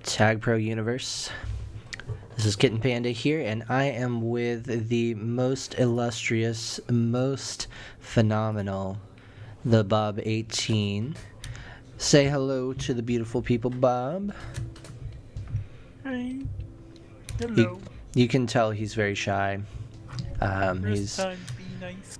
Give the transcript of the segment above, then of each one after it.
Tag Pro Universe. This is Kitten Panda here, and I am with the most illustrious, most phenomenal, the Bob 18. Say hello to the beautiful people, Bob. Hi. Hello. You can tell he's very shy. First time, be nice.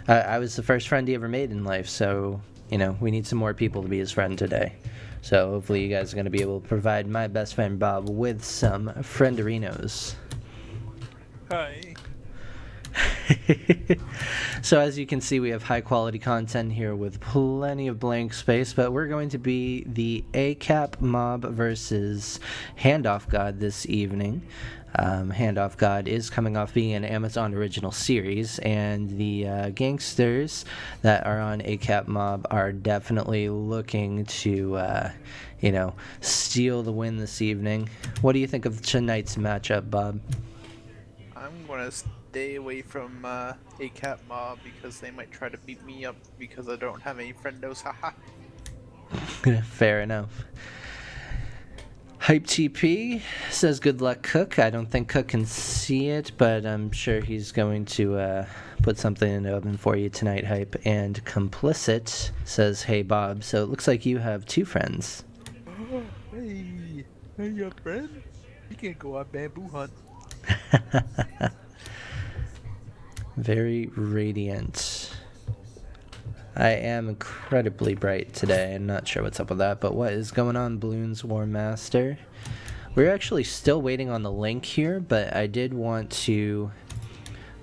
I was the first friend he ever made in life, so, we need some more people to be his friend today. So hopefully you guys are going to be able to provide my best friend Bob with some frienderinos. Hi. So as you can see, we have high quality content here with plenty of blank space, but we're going to be the ACAP mob versus Handoff God this evening. Handoff God is coming off being an Amazon original series, and the gangsters that are on ACAP mob are definitely looking to, steal the win this evening. What do you think of tonight's matchup, Bob? I'm gonna stay away from ACAP mob because they might try to beat me up because I don't have any friendos, haha. Fair enough. Hype TP says good luck, Cook. I don't think Cook can see it, but I'm sure he's going to put something in the oven for you tonight, Hype. And Complicit says, hey, Bob. So it looks like you have two friends. Oh, hey, your friend? You can go on bamboo hunt. Very radiant. I am incredibly bright today. I'm not sure what's up with that, but what is going on, Balloons War Master? We're actually still waiting on the link here, but I did want to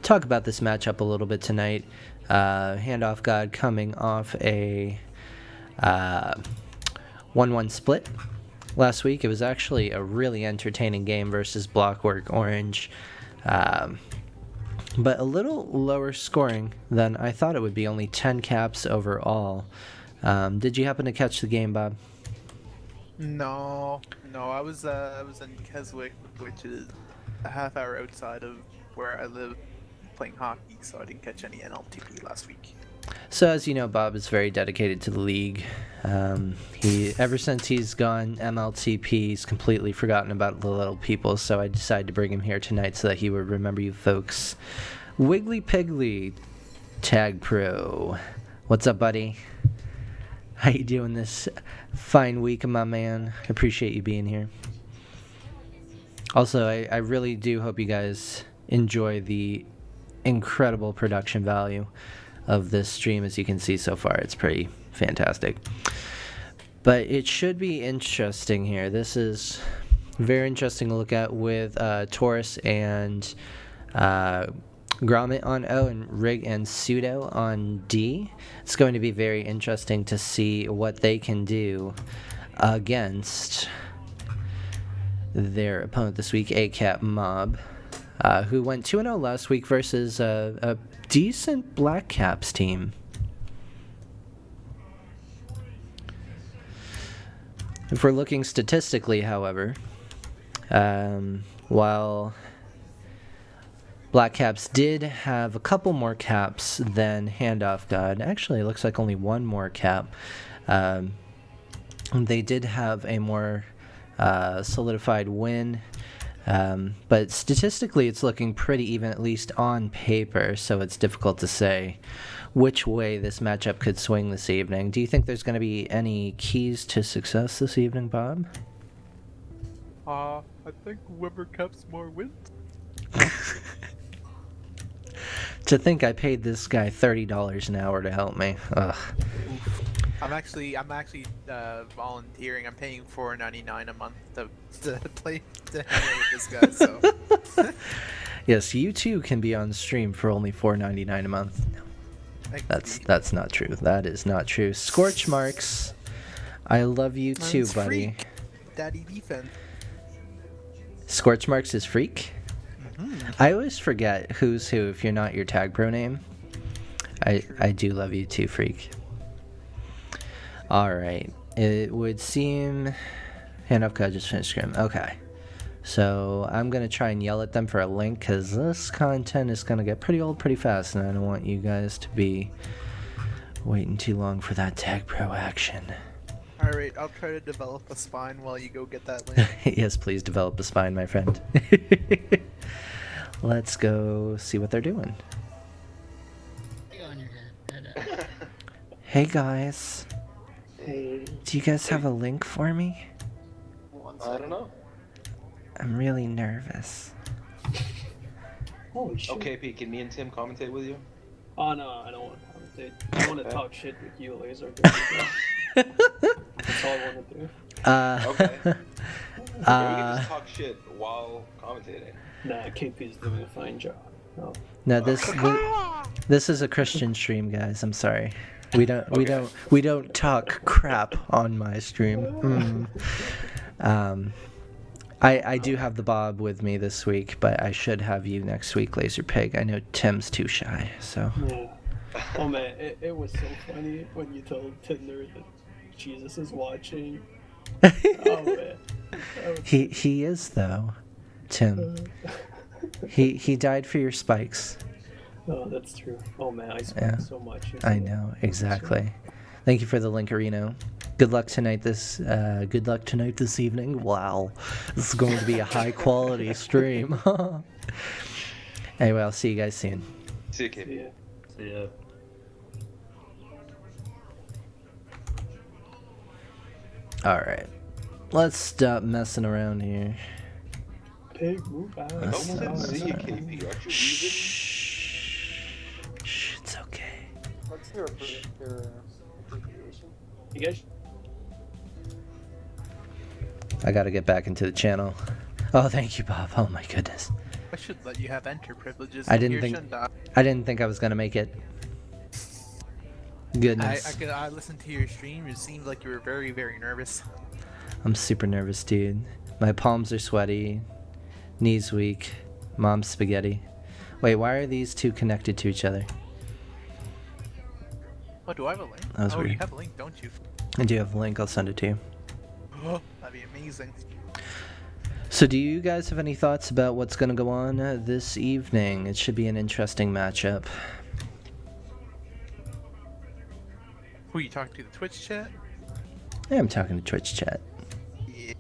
talk about this matchup a little bit tonight. Handoff God coming off a 1-1 split last week. It was actually a really entertaining game versus Blockwork Orange. But a little lower scoring than I thought it would be, only 10 caps overall. Did you happen to catch the game, Bob? No, I was in Keswick, which is a half hour outside of where I live, playing hockey, so I didn't catch any NLTP last week. So as you know, Bob is very dedicated to the league. Ever since he's gone MLTP, he's completely forgotten about the little people, so I decided to bring him here tonight so that he would remember you folks. Wiggly Piggly, Tag Pro. What's up, buddy? How you doing this fine week, my man? I appreciate you being here. Also, I really do hope you guys enjoy the incredible production value of this stream. As you can see so far, it's pretty fantastic. But it should be interesting here. This is very interesting to look at with Taurus and Gromit on O and Rig and Pseudo on D. It's going to be very interesting to see what they can do against their opponent this week, ACAP Mob, who went 2-0 last week versus a decent Black Caps team. If we're looking statistically, however, while Black Caps did have a couple more caps than Handoff God, actually it looks like only one more cap, they did have a more solidified win. But statistically, it's looking pretty even, at least on paper, so it's difficult to say which way this matchup could swing this evening. Do you think there's going to be any keys to success this evening, Bob? I think whoever caps more wins. To think I paid this guy $30 an hour to help me. Ugh. I'm actually volunteering. I'm paying $4.99 a month to play to hang out with this guy. So Yes, you too can be on stream for only $4.99 a month. That's not true. That is not true. Scorch Marks, I love you too, buddy. Freak. Daddy defense. Scorch Marks is Freak? I always forget who's who if you're not your Tag Pro name. I do love you too, Freak. Alright, it would seem Handoff God just finished scrim. Okay, so I'm going to try and yell at them for a link because this content is going to get pretty old pretty fast, and I don't want you guys to be Waiting too long for that tag pro action. Alright, I'll try to develop a spine while you go get that link. Yes, please develop a spine, my friend. Let's go see what they're doing. On your head. Hey guys, Hey. do you guys have a link for me? I don't know. I'm really nervous. Holy shit. Okay, Pete, can me and Tim commentate with you? Oh no, I don't want to commentate. I want to talk shit with you, Laser. That's all I want to do. Okay. Okay, we can just talk shit while commentating. Nah, KP's doing a fine job. No. No, this is a Christian stream, guys. I'm sorry. We don't talk crap on my stream. I do have the Bob with me this week, but I should have you next week, Laser Pig. I know Tim's too shy, so. Yeah. Oh man, it was so funny when you told Tinder that Jesus is watching. Oh man. He is though, Tim. He died for your spikes. Oh, that's true. Oh man, I spent so much. I know, exactly. Thank you for the link, Reno. Good luck tonight this evening. Wow. This is going to be a high quality stream. Anyway, I'll see you guys soon. See you, KP. Yeah. See ya. Alright. Let's stop messing around here. Pig, move out. I don't see you, KP. Aren't you leaving? Shh, it's okay. What's your abbreviation? You guys. I gotta get back into the channel. Oh, thank you, Bob. Oh my goodness. I should let you have enter privileges. I didn't here, think- shouldn't I? I didn't think I was gonna make it. Goodness. I listened to your stream. It seemed like you were very, very nervous. I'm super nervous, dude. My palms are sweaty, knees weak, mom's spaghetti. Wait, why are these two connected to each other? Oh, do I have a link? That was oh, weird. you have a link, don't you? I do have a link, I'll send it to you. Oh, that'd be amazing. So do you guys have any thoughts about what's going to go on this evening? It should be an interesting matchup. Who you talking to? The Twitch chat? Yeah, I'm talking to Twitch chat. Yeah.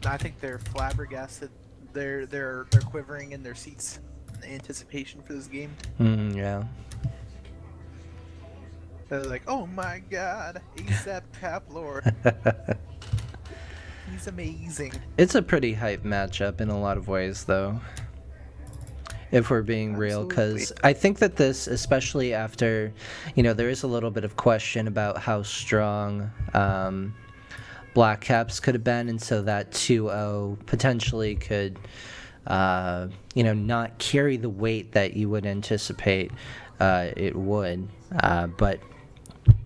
I think they're flabbergasted. They're quivering in their seats in anticipation for this game. Yeah. They're like, oh my god, ASAP Cap Lord. He's amazing. It's a pretty hype matchup in a lot of ways, though. If we're being real, because I think that this, especially after, there is a little bit of question about how strong Black Caps could have been, and so that 2-0 potentially could, not carry the weight that you would anticipate it would. But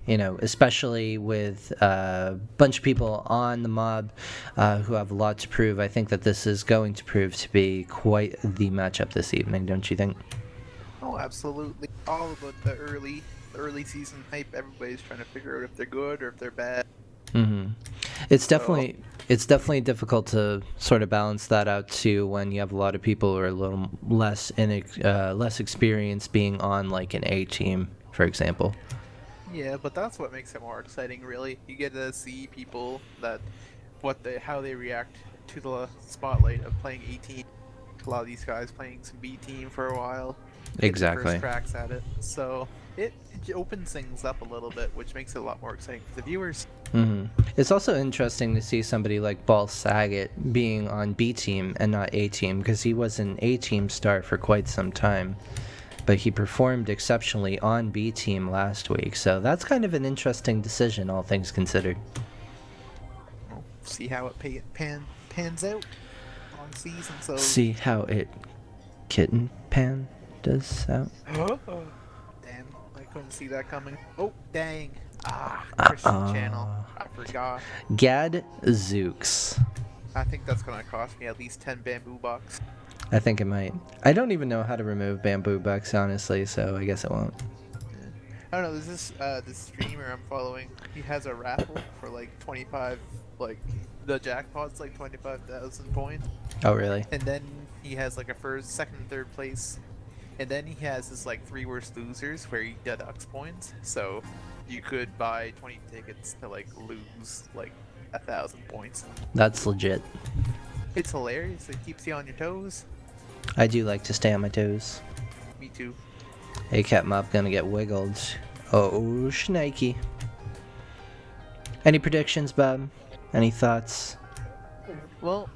especially with a bunch of people on the mob who have a lot to prove, I think that this is going to prove to be quite the matchup this evening, don't you think? Oh, absolutely. All about the early season hype. Everybody's trying to figure out if they're good or if they're bad. Mm-hmm. It's definitely difficult to sort of balance that out too when you have a lot of people who are a little less experienced being on like an A team, for example. Yeah, but that's what makes it more exciting, really. You get to see people how they react to the spotlight of playing A team. A lot of these guys playing some B team for a while. Get their Exactly. First cracks at it, so it opens things up a little bit, which makes it a lot more exciting for the viewers. Mm-hmm. It's also interesting to see somebody like Ball Saget being on B team and not A team, because he was an A team star for quite some time. But he performed exceptionally on B team last week, so that's kind of an interesting decision, all things considered. We'll see how it pans out on season. So See how it kitten pan does out. Damn, I couldn't see that coming. Oh, dang. Christian channel. I forgot. Gad Zooks. I think that's gonna cost me at least 10 bamboo bucks. I think it might. I don't even know how to remove bamboo bucks, honestly, so I guess it won't. I don't know, there's this streamer I'm following. He has a raffle for like 25, like the jackpot's like 25,000 points. Oh, really? And then he has like a second and third place And then he has his like 3 worst losers where he deducts points. So you could buy 20 tickets to like lose like 1,000 points. That's legit. It's hilarious. It keeps you on your toes. I do like to stay on my toes. Me too. ACAP mob gonna get wiggled. Oh, shnikey. Any predictions, Bob? Any thoughts? Well,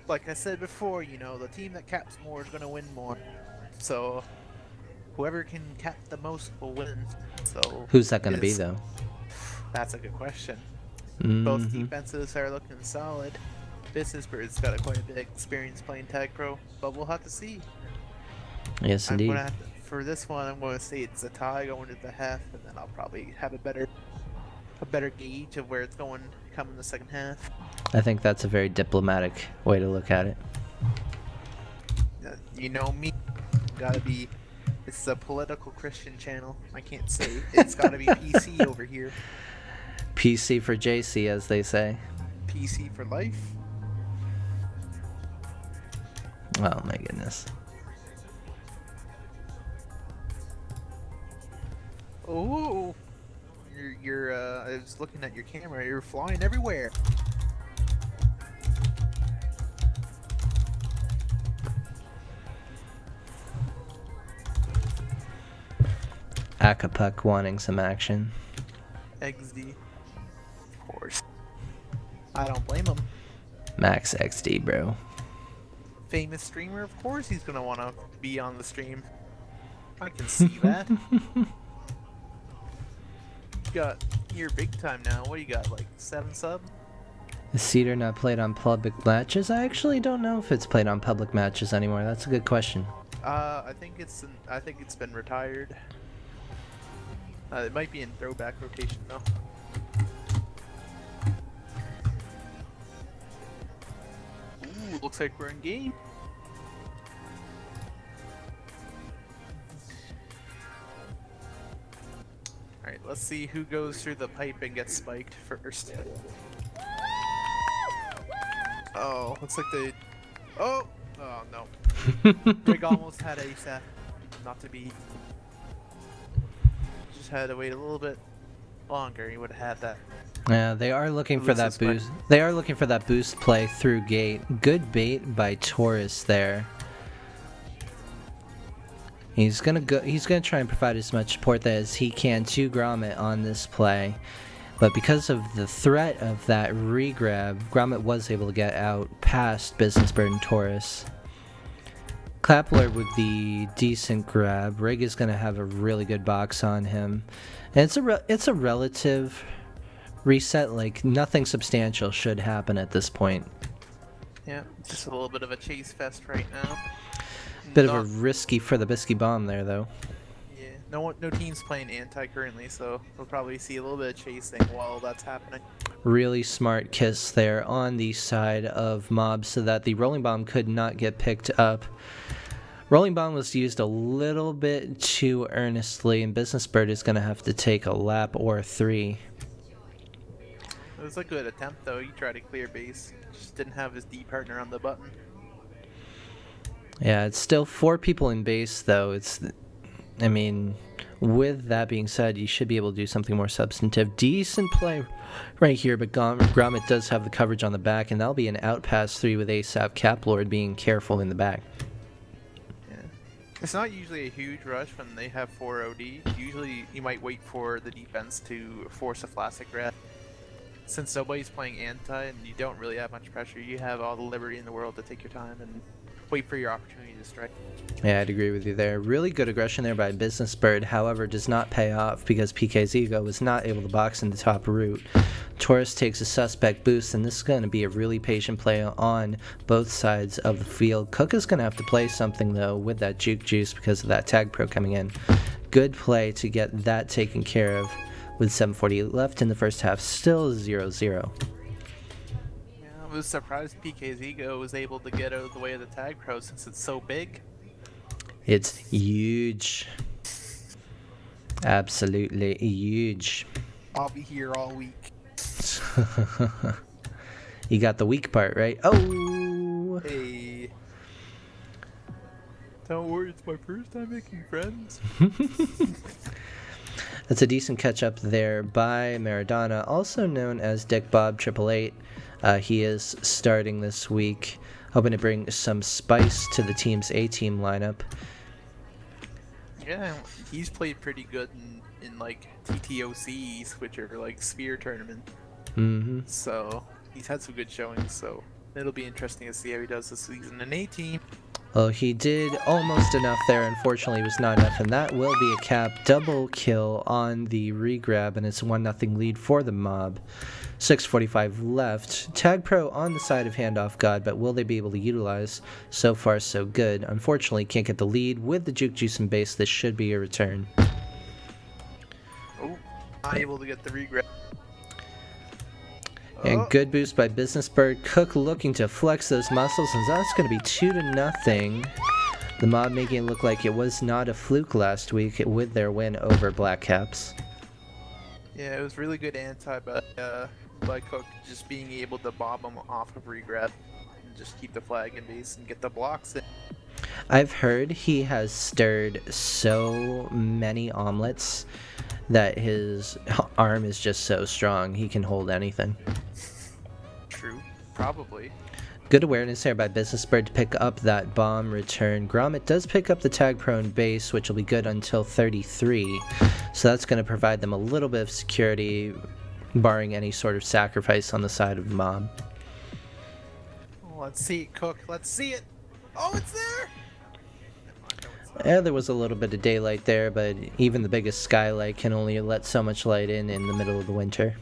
like I said before, you know, the team that caps more is going to win more. So, whoever can cap the most will win. So, Who's that gonna be, though? That's a good question. Mm-hmm. Both defenses are looking solid. Business Bird's got quite a bit of experience playing Tag Pro, but we'll have to see. Yes, I'm indeed. gonna have to, for this one, I'm going to say it's a tie going to the half, and then I'll probably have a better gauge of where it's going come in the second half. I think that's a very diplomatic way to look at it. You know me, gotta be. It's a political Christian channel. I can't say it's gotta be PC over here. PC for JC, as they say. PC for life. Oh my goodness. Oh, you're. I was looking at your camera. You're flying everywhere. Acapulco wanting some action. XD. Of course. I don't blame him. Max XD, bro. Famous streamer, of course he's gonna wanna be on the stream. I can see that. You're big time now. What do you got? Like 7 sub? Is Cedar not played on public matches? I actually don't know if it's played on public matches anymore. That's a good question. I think it's been retired. It might be in throwback rotation though. Ooh, looks like we're in game. Alright, let's see who goes through the pipe and gets spiked first. Oh, looks like they... Oh! Oh no. Rig almost had ASAP. Not to be. Just had to wait a little bit longer. He would have had that. Yeah, they are looking for that Loses my- boost. They are looking for that boost play through gate. Good bait by Taurus there. He's gonna go. He's gonna try and provide as much support as he can to Gromit on this play, but because of the threat of that regrab, Gromit was able to get out past Business Bird and Taurus. Clapler with the decent grab. Rig is gonna have a really good box on him, and it's a relative reset. Like nothing substantial should happen at this point. Yeah, just a little bit of a chase fest right now. Bit of a risky for the Bisky bomb there, though. Yeah, no team's playing anti currently, so we'll probably see a little bit of chasing while that's happening. Really smart kiss there on the side of Mob so that the rolling bomb could not get picked up. Rolling bomb was used a little bit too earnestly, and Business Bird is going to have to take a lap or 3. It was a good attempt though. He tried to clear base, just didn't have his D partner on the button. Yeah, it's still 4 people in base, though. I mean, with that being said, you should be able to do something more substantive. Decent play right here, but Gromit does have the coverage on the back, and that'll be an out pass 3 with ASAP Caplord being careful in the back. Yeah, it's not usually a huge rush when they have 4 OD. Usually, you might wait for the defense to force a Flaccid grab. Since nobody's playing anti and you don't really have much pressure, you have all the liberty in the world to take your time and wait for your opportunity to strike. Yeah, I'd agree with you there. Really good aggression there by Business Bird, however, does not pay off because PK's Ego was not able to box in the top route. Taurus takes a suspect boost, and this is going to be a really patient play on both sides of the field. Cook is going to have to play something, though, with that Juke Juice because of that Tag Pro coming in. Good play to get that taken care of with 7:48 left in the first half, still 0-0. I was surprised PK's Ego was able to get out of the way of the Tag Pro since it's so big. It's huge. Absolutely huge. I'll be here all week. You got the weak part, right? Oh! Hey. Don't worry, it's my first time making friends. That's a decent catch up there by Maradona, also known as Dick Bob 888. He is starting this week, hoping to bring some spice to the team's A-team lineup. Yeah, he's played pretty good in like TTOCs, which are like sphere tournament. Mm-hmm. So he's had some good showings. So it'll be interesting to see how he does this season in A-team. Well, he did almost enough there. Unfortunately, it was not enough, and that will be a cap double kill on the regrab, and it's 1-0 lead for the mob. 6:45 left. Tag Pro on the side of Handoff God, but will they be able to utilize? So far, so good. Unfortunately, can't get the lead with the Juke Juice and base. This should be a return. Oh, not able to get the regrab. And good boost by Business Bird. Cook looking to flex those muscles, and that's going to be 2-0. The mob making it look like it was not a fluke last week with their win over Black Caps. Yeah, it was really good anti by Cook, just being able to bob him off of regrab and just keep the flag in base and get the blocks in. I've heard he has stirred so many omelets that his arm is just so strong he can hold anything. True, probably. Good awareness there by Business Bird to pick up that bomb return. Gromit does pick up the tag prone base, which will be good until 33. So that's going to provide them a little bit of security, barring any sort of sacrifice on the side of the mob. Let's see it, Cook. Let's see it. Oh, it's there! Yeah, there was a little bit of daylight there, but even the biggest skylight can only let so much light in the middle of the winter.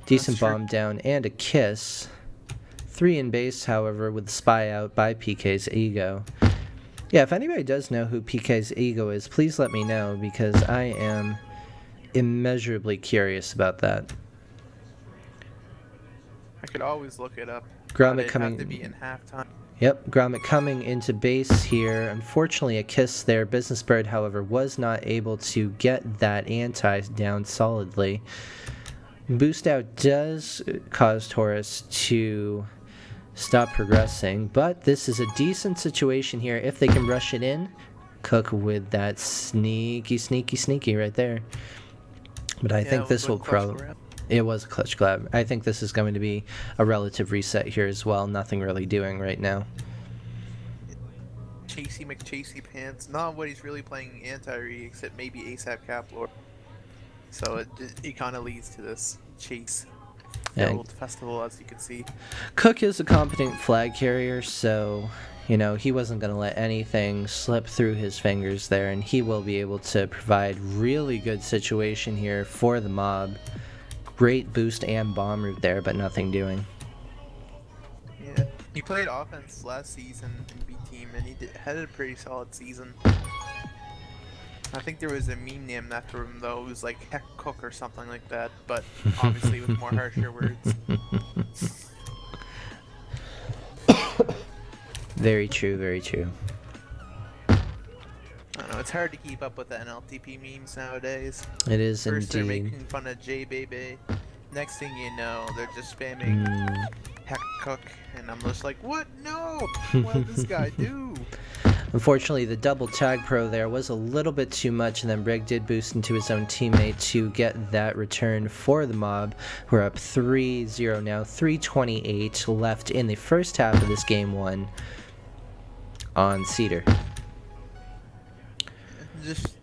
Decent bomb down and a kiss. 3 in base, however, with the spy out by PK's Ego. Yeah, if anybody does know who PK's Ego is, please let me know, because I am immeasurably curious about that. I could always look it up. Gromit It'd coming. have to be in halftime. Yep, Gromit coming into base here. Unfortunately, a kiss there. Business Bird, however, was not able to get that anti down solidly. Boost out does cause Taurus to stop progressing, but this is a decent situation here if they can rush it in. Cook with that sneaky right there. But I think this will probably... It was a clutch grab. I think this is going to be a relative reset here as well. Nothing really doing right now. Chasey McChasey Pants. Not what he's really playing anti-re, except maybe ASAP Caplord. So it kind of leads to this chase filled festival, as you can see. Cook is a competent flag carrier, so you know he wasn't going to let anything slip through his fingers there, and he will be able to provide really good situation here for the mob. Great boost and bomb route there, but nothing doing. Yeah, he played offense last season in B team, and he had a pretty solid season. I think there was a meme named after him though. It was like Heck Cook or something like that, but obviously with more harsher words. Very true, very true. I don't know, it's hard to keep up with the NLTP memes nowadays. It is First they're indeed. making fun of J-Baby. Next thing you know, they're just spamming Heck Cook, and I'm just like, what? No! What did this guy do? Unfortunately, the double tag pro there was a little bit too much, and then Brig did boost into his own teammate to get that return for the mob. We're up 3-0 now, 3:28 left in the first half of this game one on Cedar. Just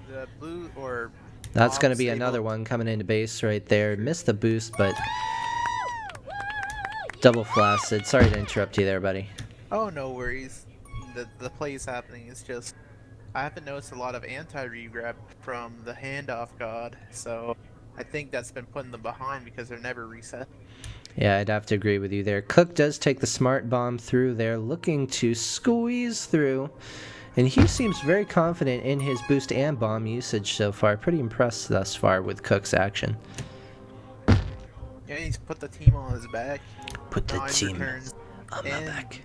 the blue or... That's going to be Sable. another one coming into base right there. Missed the boost, but double flaccid. Sorry to interrupt you there, buddy. Oh, no worries. The play is happening. It's just I haven't noticed a lot of anti-regrab from the Handoff God, so I think that's been putting them behind because they're never reset. Yeah, I'd have to agree with you there. Cook does take the smart bomb through there, looking to squeeze through, and he seems very confident in his boost and bomb usage so far. Pretty impressed thus far with Cook's action. Yeah, he's put the team on his back. Put the 9 team returns on my and back.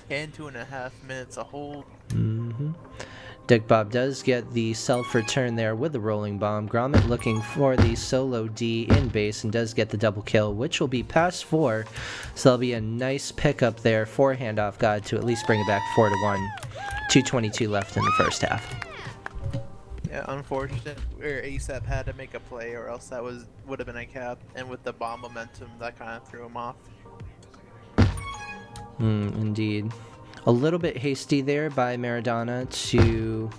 And 2.5 minutes a hold. Mm-hmm. Dick Bob does get the self-return there with the rolling bomb. Grommet looking for the solo D in base and does get the double kill, which will be past 4. So that'll be a nice pickup there for Handoff God to at least bring it back 4-1. 2:22 left in the first half. Yeah, unfortunate where ASAP had to make a play, or else that would have been a cap. And with the bomb momentum, that kind of threw him off. Indeed. A little bit hasty there by Maradona to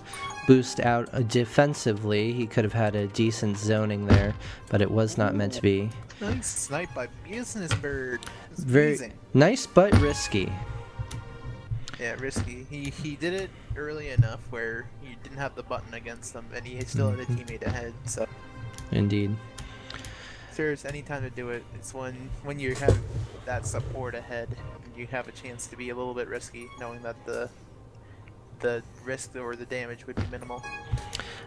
boost out defensively. He could have had a decent zoning there, but it was not meant to be. Nice snipe by Business Bird. It's Very amazing. nice, but risky. Yeah, risky. He did it early enough where you didn't have the button against him, and he still had a teammate ahead. So Indeed. if there's any time to do it, it's when you have that support ahead, and you have a chance to be a little bit risky, knowing that the risk or the damage would be minimal.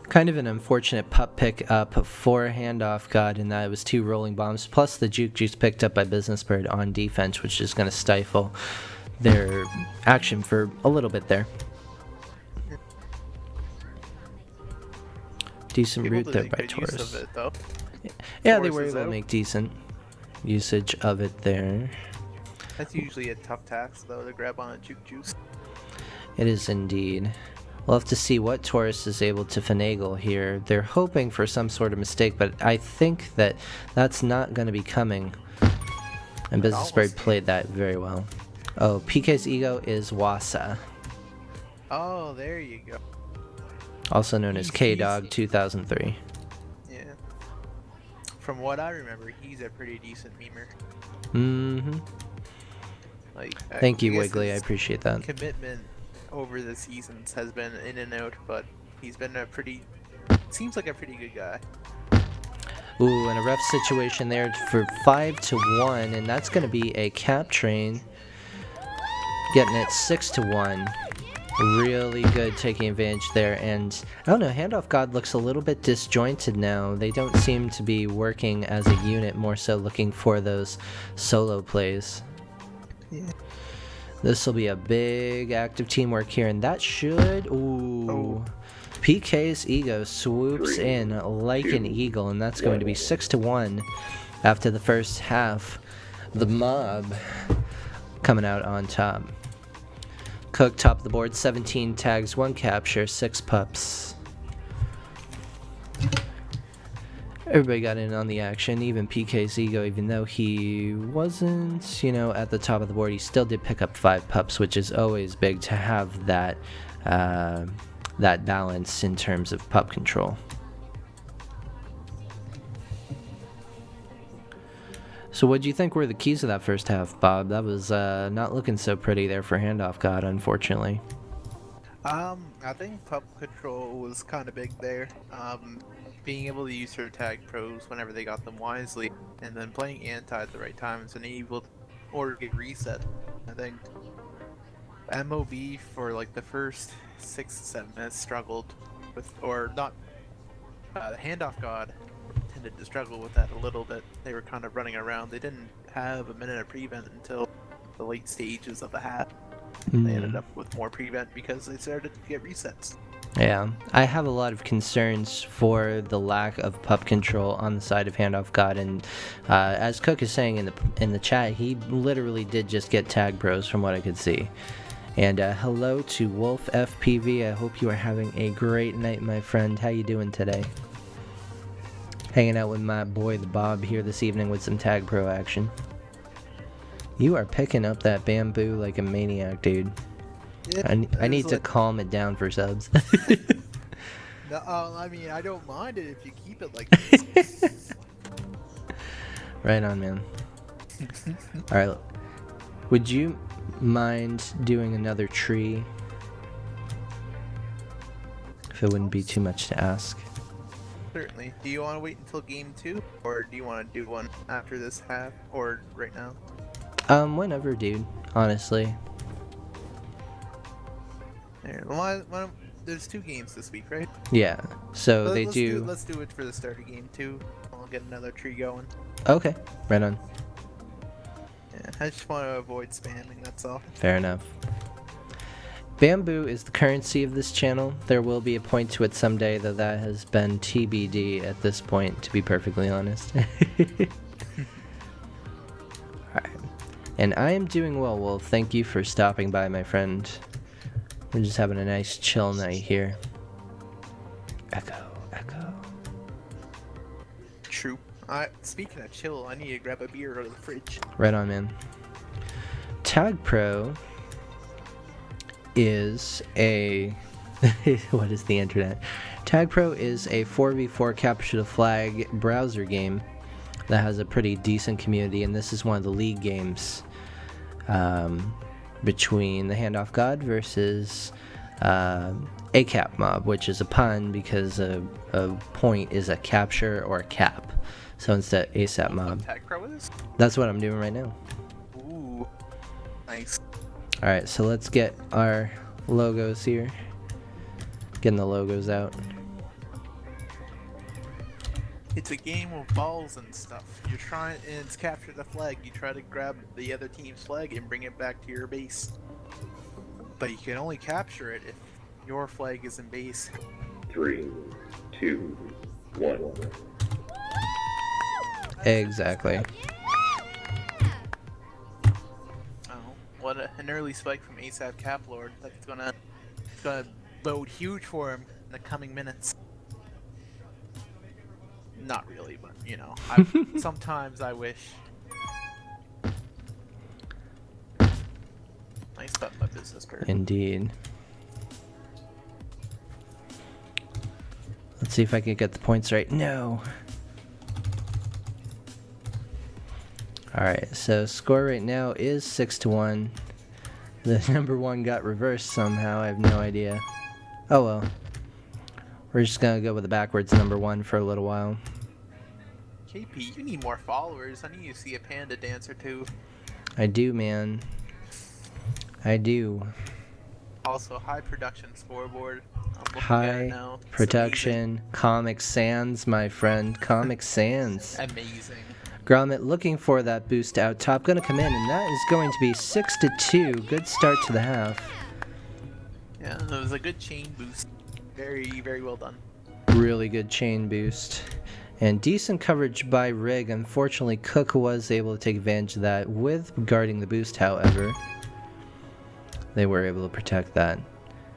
Kind of an unfortunate pup pick up for Handoff God in that it was 2 rolling bombs, plus the juke juice picked up by Business Bird on defense, which is going to stifle their action for a little bit there. Decent People route did there a by good use Taurus. of it, though. Yeah, they Taurus were is able to out. make decent usage of it there. That's usually a tough task, though, to grab on a juke juice. It is indeed. We'll have to see what Taurus is able to finagle here. They're hoping for some sort of mistake, but I think that that's not going to be coming. And Business Bird played that very well. Oh, PK's ego is Wasa, Oh, there you go. also known as He's- K-Dog 2003. Yeah. From what I remember, he's a pretty decent memer. Mm-hmm. Like, Thank you, guess Wiggly. I his appreciate that. commitment over the seasons has been in and out, but he's been seems like a pretty good guy. Ooh, and a rough situation there for 5-1, and that's going to be a cap train. Getting it 6-1. Really good taking advantage there, and I don't know, Handoff God looks a little bit disjointed now. They don't seem to be working as a unit, more so looking for those solo plays. Yeah. This will be a big active teamwork here, and that should... Ooh. Oh. PK's ego swoops in like an eagle, and that's going to be 6-1 after the first half. The mob coming out on top. Cook top of the board, 17 tags, 1 capture, 6 pups. Everybody got in on the action, even PK's ego, even though he wasn't, at the top of the board, he still did pick up 5 pups, which is always big to have that that balance in terms of pup control. So what do you think were the keys of that first half, Bob? That was not looking so pretty there for Handoff God, unfortunately. I think pup control was kind of big there. Being able to use her tag pros whenever they got them wisely, and then playing anti at the right times and able or get reset. I think MOB for like the first 6 to 7 minutes struggled with, or not. Handoff God tended to struggle with that a little bit. They were kind of running around. They didn't have a minute of prevent until the late stages of the half. They ended up with more prevent because they started to get resets. Yeah, I have a lot of concerns for the lack of pup control on the side of Handoff God, and as Cook is saying in the chat, he literally did just get tag pros from what I could see. And hello to Wolf FPV. I hope you are having a great night, my friend. How you doing today? Hanging out with my boy the Bob here this evening with some tag pro action. You are picking up that bamboo like a maniac, dude. Yeah, I need to calm it down for subs. No, I mean, I don't mind it if you keep it like this. Right on, man. Alright. Would you mind doing another tree? If it wouldn't be too much to ask. Certainly. Do you want to wait until game 2, or do you want to do one after this half, or right now? Whenever, dude. Honestly. There. There's 2 games this week, right? Yeah. So Let's do... Let's do it for the start of game 2. I'll get another tree going. Okay. Right on. Yeah, I just want to avoid spamming. That's all. Fair enough. Bamboo is the currency of this channel. There will be a point to it someday, though that has been TBD at this point, to be perfectly honest. Alright. And I am doing well, Wolf. Thank you for stopping by, my friend. We're just having a nice chill night here. Echo. True. Speaking of chill, I need to grab a beer out of the fridge. Right on, man. Tag Pro is a... what is the internet? Tag Pro is a 4v4 capture the flag browser game that has a pretty decent community, and this is one of the league games between the Handoff God versus ACAP Mob, which is a pun because a point is a capture or a cap. So instead, ASAP Mob. Tag Pro is? That's what I'm doing right now. Ooh. Nice. Alright, so let's get our logos here. Getting the logos out. It's a game with balls and stuff. You're trying, and it's capture the flag. You try to grab the other team's flag and bring it back to your base. But you can only capture it if your flag is in base. 3, 2, 1. Exactly. Oh, what an early spike from ASAP Caplord. That's gonna bode huge for him in the coming minutes. Not really, but you know, sometimes I wish. Nice stuff, my business card. Indeed. Let's see if I can get the points right. No. Alright, so score right now is 6-1. The number one got reversed somehow. I have no idea. Oh well. We're just gonna go with the backwards number one for a little while. KP, you need more followers. I need to see a panda dance or two. I do, man. I do. Also, high production scoreboard. I'm looking at it High now. It's production. Comic Sans, my friend. Comic Sans. amazing. Grommet looking for that boost out top. Gonna come in, and that is going to be 6-2. Good start to the half. Yeah, it was a good chain boost. Very, very well done. Really good chain boost. And decent coverage by Rig. Unfortunately, Cook was able to take advantage of that with guarding the boost, however. They were able to protect that.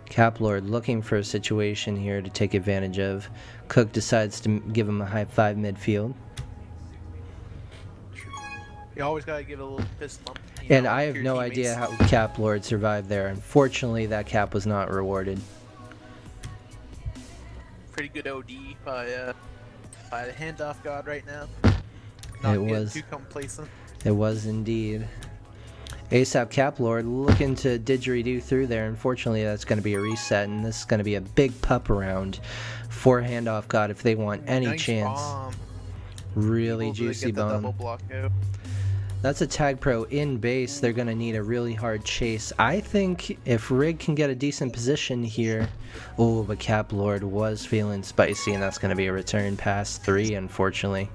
Caplord looking for a situation here to take advantage of. Cook decides to give him a high five midfield. You always gotta give it a little fist bump. And I have no idea how Caplord survived there. Unfortunately, that cap was not rewarded. Pretty good OD by the Handoff God right now. It Not getting was. too complacent. It was indeed. ASAP Caplord looking to didgeridoo through there. Unfortunately, that's going to be a reset, and this is going to be a big pup around for Handoff God if they want any Nice chance. bomb. Really Able to juicy get the double bomb. block out. That's a tag pro in base. They're going to need a really hard chase. I think if Rig can get a decent position here. Oh, but Caplord was feeling spicy, and that's going to be a return pass 3, unfortunately.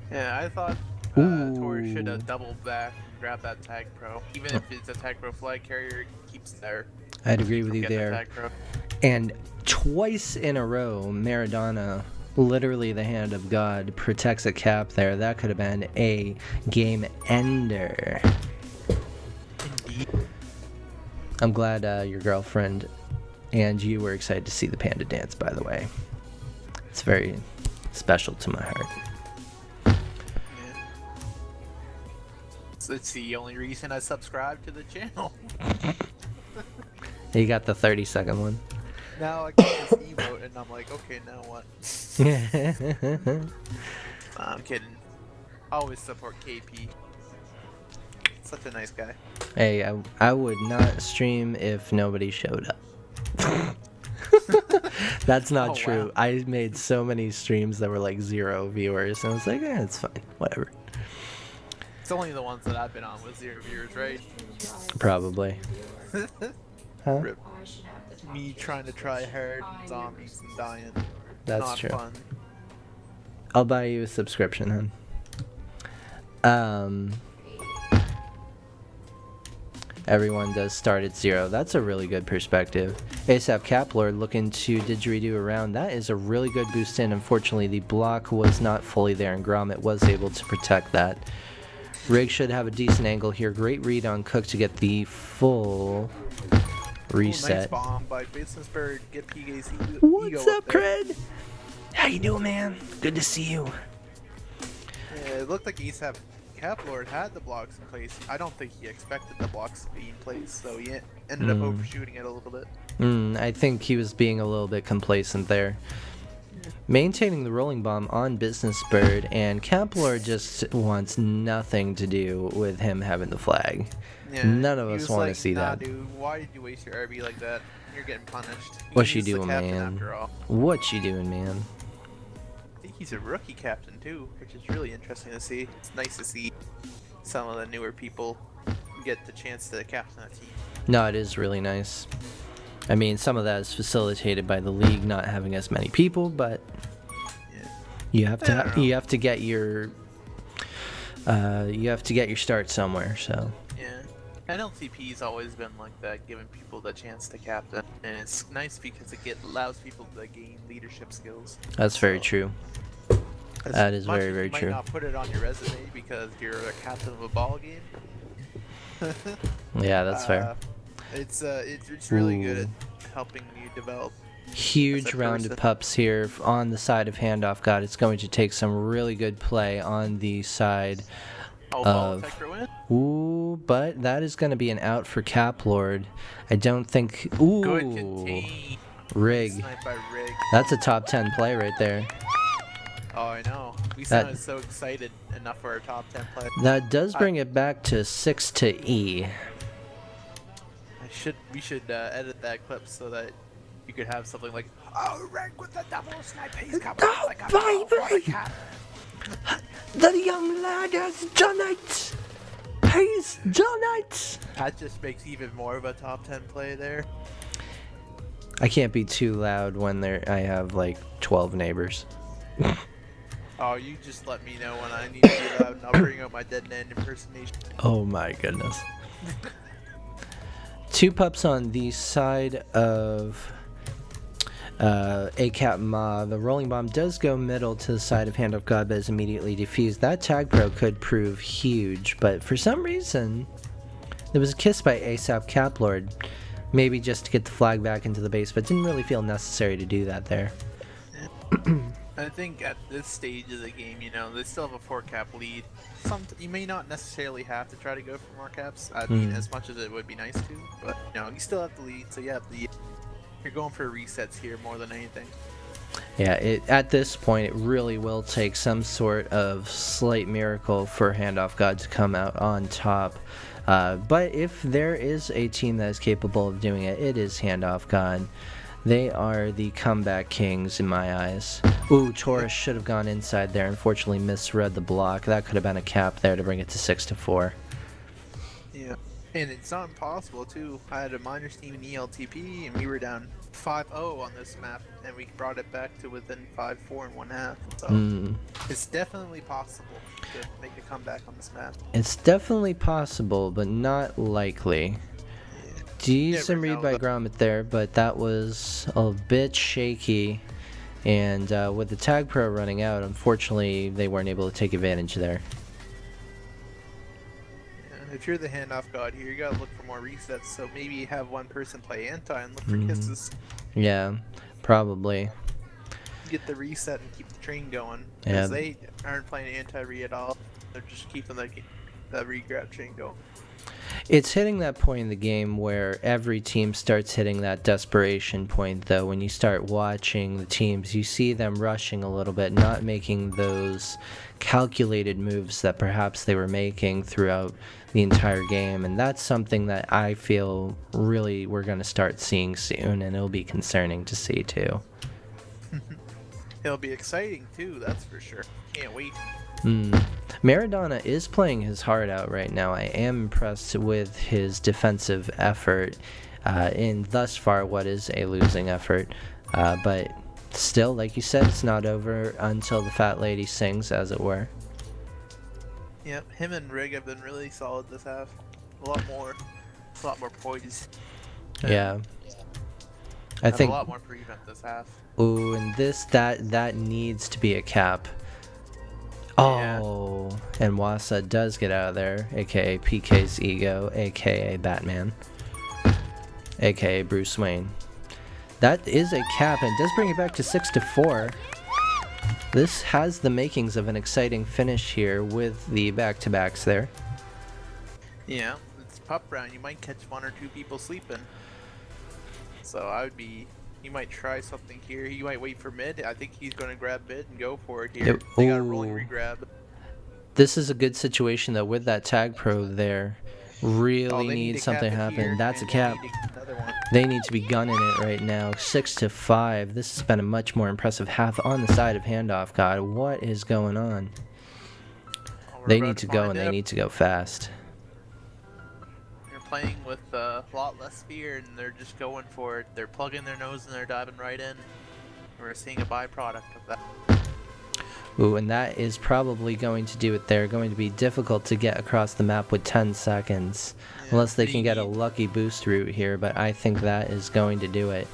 Yeah, I thought Ooh. Tor should have doubled back and grabbed that tag pro. Even if it's a tag pro flag carrier, it keeps it there. I'd agree with you Get the there. tag pro. And twice in a row, Maradona, literally the hand of God, protects a cap there. That could have been a game ender. Indeed. I'm glad your girlfriend and you were excited to see the panda dance, by the way. It's very special to my heart. Yeah. So it's the only reason I subscribed to the channel. You got the 30-second one. Now I get this emote and I'm like, okay, now what? I'm kidding. Always support KP. Such a nice guy. Hey, I would not stream if nobody showed up. That's not Oh, true. wow. I made so many streams that were like 0 viewers, and I was like, it's fine, whatever. It's only the ones that I've been on with 0 viewers, right? Probably. Huh? Rip. Me trying to try hard, zombies and dying. That's Not true. fun. I'll buy you a subscription, everyone does start at 0. That's a really good perspective. ASAP Caplord looking to didgeridoo around. That is a really good boost in. Unfortunately, the block was not fully there, and Gromit was able to protect that. Rig should have a decent angle here. Great read on Cook to get the full reset. Nice bomb by Business Bird. Get PK's ego What's up, there. Cred? How you doing, man? Good to see you. Yeah, it looked like ASAP Caplord had the blocks in place. I don't think he expected the blocks to be in place, so he ended up overshooting it a little bit. I think he was being a little bit complacent there. Maintaining the rolling bomb on Business Bird, and Caplord just wants nothing to do with him having the flag. Yeah, None of he us was want to like, see nah, that. dude, why did you waste your RB like that? You're getting punished. What you He's the doing, captain man? After all. What you doing, man? I think he's a rookie captain too, which is really interesting to see. It's nice to see some of the newer people get the chance to captain a team. No, it is really nice. I mean, some of that is facilitated by the league not having as many people, but Yeah. you have I don't to know. you have to get your start somewhere. So Yeah. NLTP's always been like that, giving people the chance to captain, and it's nice because it allows people to gain leadership skills. that's very So, true. as That is much very, as very you might true. not put it on your resume because you're a captain of a ball game. Yeah, that's fair. It's really good Ooh. at helping you develop. Huge as a round of person. pups here on the side of Handoff God. It's going to take some really good play on the side Ball of... attacker win. Ooh, but that is going to be an out for Caplord. I don't think... Ooh, Good contain. Rig. Snipe by Rig. That's a top 10 play right there. Oh, I know. We That- sounded so excited enough for our top 10 play. That does bring it back to 6 to E. We should edit that clip so that you could have something like, "Oh, Rig with the double snipe. He's coming Oh, like a dog for a baby. cat." The young lad has done it! He's done it! That just makes even more of a top 10 play there. I can't be too loud when I have like 12 neighbors. Oh, you just let me know when I need to be loud, and I'll bring out my dead end impersonation. Oh my goodness. Two pups on the side of ACAP Ma. The rolling bomb does go middle to the side of Hand of God, but is immediately defused. That tag pro could prove huge, but for some reason, there was a kiss by ASAP Caplord. Maybe just to get the flag back into the base, but didn't really feel necessary to do that there. I think at this stage of the game, they still have a 4-cap lead. You may not necessarily have to try to go for more caps. I mean, as much as it would be nice to, but you still have the lead, so you're going for resets here more than anything. Yeah, at this point, it really will take some sort of slight miracle for Handoff God to come out on top. But if there is a team that is capable of doing it, it is Handoff God. They are the comeback kings in my eyes. Ooh, Taurus should have gone inside there. Unfortunately, misread the block. That could have been a cap there to bring it to 6-4. Yeah, and it's not impossible too. I had a minors team in NLTP, and we were down 5-0 on this map, and we brought it back to within 5-4 and 1/2. So it's definitely possible to make a comeback on this map. It's definitely possible, but not likely. Decent read by Gromit there, but that was a bit shaky. And with the tag pro running out, unfortunately, they weren't able to take advantage there. Yeah, if you're the handoff god here, you gotta look for more resets. So maybe have one person play anti and look for kisses. Yeah, probably. Get the reset and keep the train going. Yeah. Because they aren't playing anti-re at all. They're just keeping the regrab chain going. It's hitting that point in the game where every team starts hitting that desperation point, though. When you start watching the teams, you see them rushing a little bit, not making those calculated moves that perhaps they were making throughout the entire game. And that's something that I feel really we're going to start seeing soon, and it'll be concerning to see, too. It'll be exciting, too, that's for sure. Can't wait. Maradona is playing his heart out right now. I am impressed with his defensive effort in thus far what is a losing effort. But still, like you said, it's not over until the fat lady sings, as it were. Yep, him and Rig have been really solid this half. A lot more It's a lot more poised. Yeah. I Have think. a lot more prevent this half. Ooh, and that needs to be a cap. Yeah. Oh, and Wasa does get out of there, aka PK's ego, aka Batman, aka Bruce Wayne. That is a cap, and does bring it back to 6-4. This has the makings of an exciting finish here with the back-to-backs there. Yeah, it's pup round. You might catch one or two people sleeping. So I would be. He might try something here. He might wait for mid. I think he's going to grab mid and go for it here. Yep. They got a rolling Ooh. regrab. This is a good situation though with that tag pro there. Really they need to something cap to it happen. here, That's a and cap. they need to get another one. They need to be gunning it right now. 6-5. This has been a much more impressive half on the side of Handoff. God, what is going on? Well, we're They about need to go find and they out. need to go fast. They're playing with a lot less fear and they're just going for it. They're plugging their nose and they're diving right in. We're seeing a byproduct of that. Ooh, and that is probably going to do it there. Going to be difficult to get across the map with 10 seconds. Yeah, Unless they can get a he- lucky boost route here, but I think that is going to do it.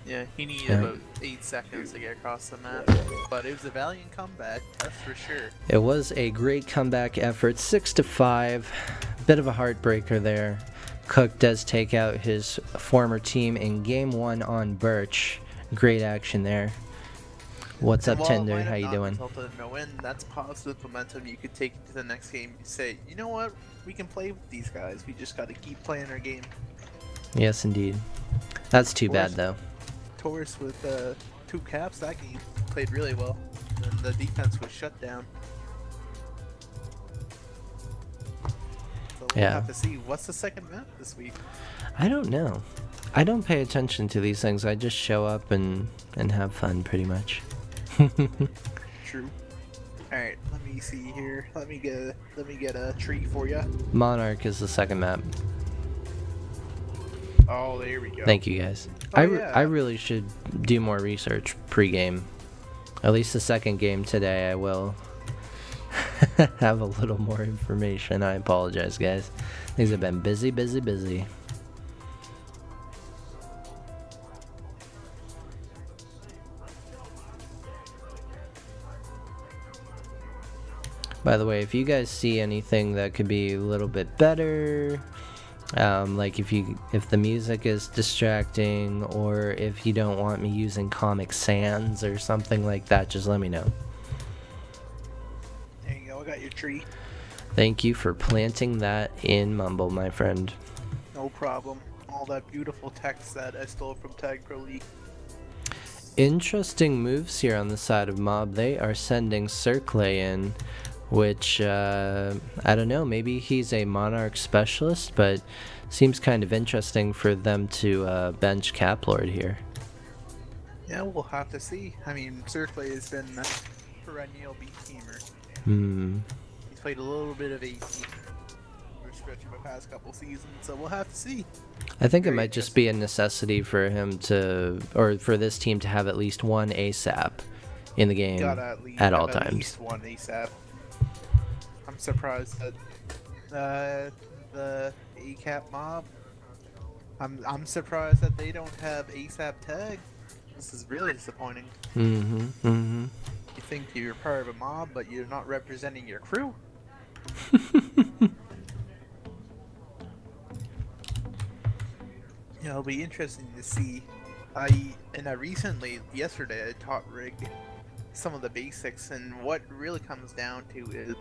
Yeah, he needed Yeah. about 8 seconds to get across the map. But it was a valiant comeback, that's for sure. It was a great comeback effort, 6-5. Bit of a heartbreaker there. Cook does take out his former team in game 1 on Birch. Great action there. What's up, And while it Tinder? might have How you not doing? resulted in no win, that's positive momentum you could take to the next game. You say, you know what, we can play with these guys. We just got to keep playing our game. Yes, indeed. That's too bad, Worst- though. Taurus with 2 caps, that game played really well. And the defense was shut down. So we'll Yeah. have to see. What's the second map this week? I don't know. I don't pay attention to these things. I just show up and have fun, pretty much. True. Alright, let me see here. Let me get a tree for you. Monarch is the second map. Oh, there we go. Thank you, guys. Oh, I yeah. really should do more research pre-game. At least the second game today, I will have a little more information. I apologize, guys. Things have been busy, busy, busy. By the way, if you guys see anything that could be a little bit better, like if the music is distracting, or if you don't want me using Comic Sans or something like that, just let me know. There you go, I got your tree. Thank you for planting that in Mumble, my friend. No problem. All that beautiful text that I stole from Tag Pro League. Interesting moves here on the side of Mob. They are sending Circle in, which I don't know, maybe he's a Monarch specialist, but seems kind of interesting for them to bench Caplord here. Yeah, we'll have to see. I mean, Circle has been a perennial beat teamer. Hmm. He's played a little bit of 18 for a stretch of the past couple seasons, so we'll have to see. I think it Very might just be a necessity for him to, or for this team to have at least one ASAP in the game Gotta at least at have all at times. least one ASAP. I'm surprised that the ACAP mob. I'm surprised that they don't have ASAP tag. This is really disappointing. Mm-hmm. Mm-hmm. You think you're part of a mob, but you're not representing your crew. Yeah, it'll be interesting to see. Yesterday, I taught Rig some of the basics, and what really comes down to is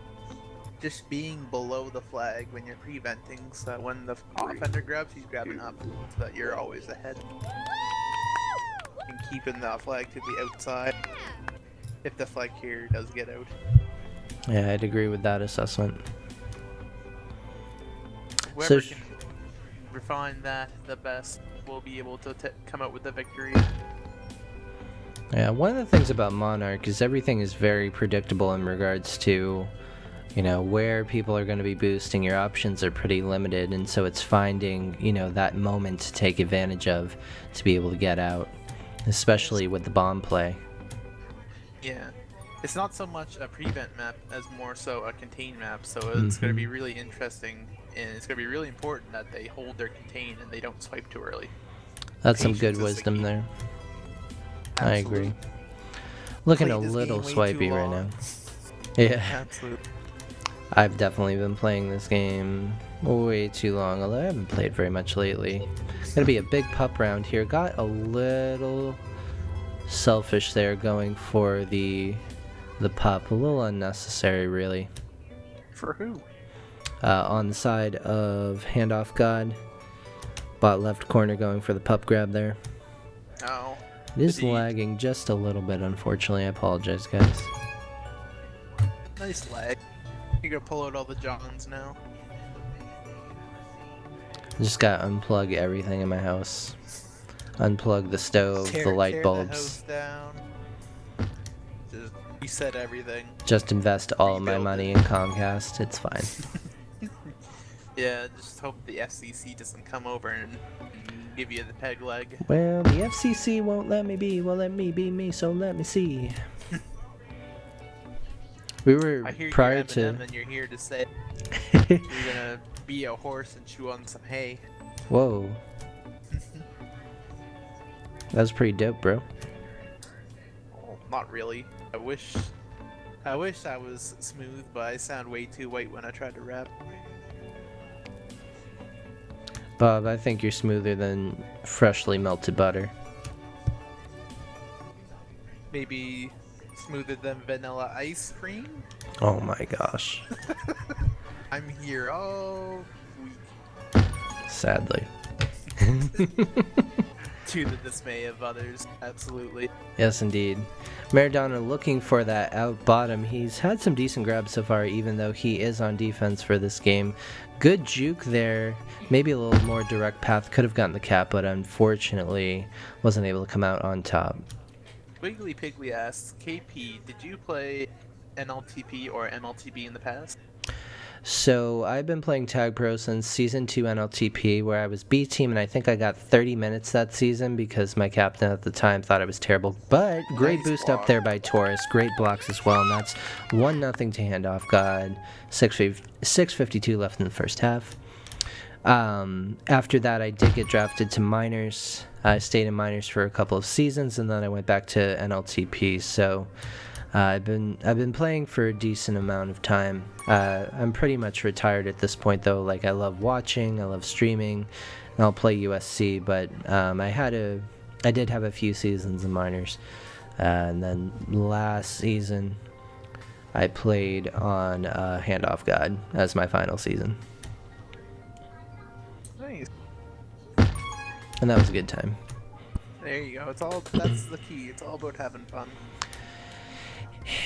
just being below the flag when you're preventing, so that when the offender grabs, he's grabbing up, so that you're always ahead. And keeping that flag to the outside, if the flag carrier does get out. Yeah, I'd agree with that assessment. Whoever sh- can refine that the best will be able to come out with the victory. Yeah, one of the things about Monarch is everything is very predictable in regards to, you know, where people are going to be boosting. Your options are pretty limited, and so it's finding, you know, that moment to take advantage of to be able to get out, especially with the bomb play. Yeah, it's not so much a prevent map as more so a contain map. So it's going to be really interesting, and it's going to be really important that they hold their contain and they don't swipe too early. That's some Patience good is the wisdom key. there. I agree. Absolute. Looking a Played this little game way too swipey right now. long. Yeah. Absolutely. I've definitely been playing this game way too long, although I haven't played very much lately. Gonna be a big pup round here. Got a little selfish there going for the pup. A little unnecessary, really. For who? On the side of Handoff God. Bot left corner going for the pup grab there. Oh. It is Did he- lagging just a little bit, unfortunately. I apologize, guys. Nice lag. You gotta pull out all the Johns now. Just gotta unplug everything in my house. Unplug the stove, the light tear bulbs. The house down. Just reset everything. Just invest all of my Rebuild money it. in Comcast. It's fine. Yeah, just hope the FCC doesn't come over and give you the peg leg. Well, the FCC won't let me be. Well, let me be me, so let me see. We were I hear prior you're to. Eminem and you're here to say you're gonna be a horse and chew on some hay. Whoa. That was pretty dope, bro. Well, not really. I wish I was smooth, but I sound way too white when I try to rap. Bob, I think you're smoother than freshly melted butter. Maybe smoother than vanilla ice cream? Oh my gosh. I'm here all week. Sadly. To the dismay of others, absolutely. Yes, indeed. Maradona looking for that out bottom. He's had some decent grabs so far, even though he is on defense for this game. Good juke there. Maybe a little more direct path. Could have gotten the cap, but unfortunately wasn't able to come out on top. Wiggly Piggly asks, KP, did you play NLTP or NLTB in the past? So I've been playing Tag Pro since Season 2 NLTP, where I was B team, and I think I got 30 minutes that season because my captain at the time thought I was terrible. But great Nice boost block. up there by Taurus, great blocks as well, and that's 1-0 to Handoff God. 6:52 left in the first half. After that, I did get drafted to minors. I stayed in minors for a couple of seasons, and then I went back to NLTP. So I've been playing for a decent amount of time. I'm pretty much retired at this point, though. Like, I love watching, I love streaming, and I'll play USC. But I did have a few seasons in minors, and then last season I played on Handoff God as my final season, Nice. and that was a good time. There you go. That's the key. It's all about having fun.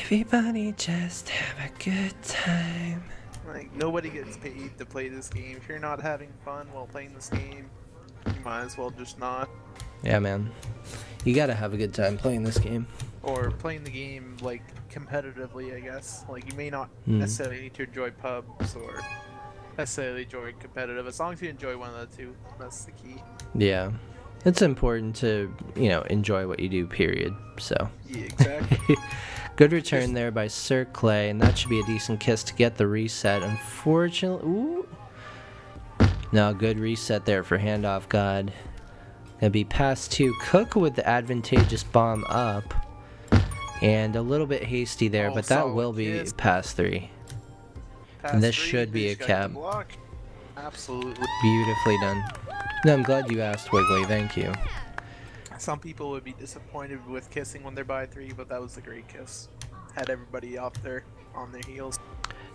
Everybody just have a good time. Like, nobody gets paid to play this game. If you're not having fun while playing this game, you might as well just not. Yeah, man. You gotta have a good time playing this game. Or playing the game, like, competitively, I guess. Like, you may not necessarily need to enjoy pubs or necessarily enjoy competitive. As long as you enjoy one of the two, that's the key. Yeah. It's important to, enjoy what you do, period. So. Yeah, exactly. Good return there by Sir Clay, and that should be a decent kiss to get the reset. Unfortunately, ooh. No, good reset there for Handoff God. Gonna be pass 2. Cook with the advantageous bomb up. And a little bit hasty there, Oh, but that solid will be kiss. pass 3. Pass this 3, should be you a just gotta cap. block. Absolutely. Beautifully done. No, I'm glad you asked, Wiggly. Thank you. Some people would be disappointed with kissing when they're by 3, but that was a great kiss. Had everybody on their heels.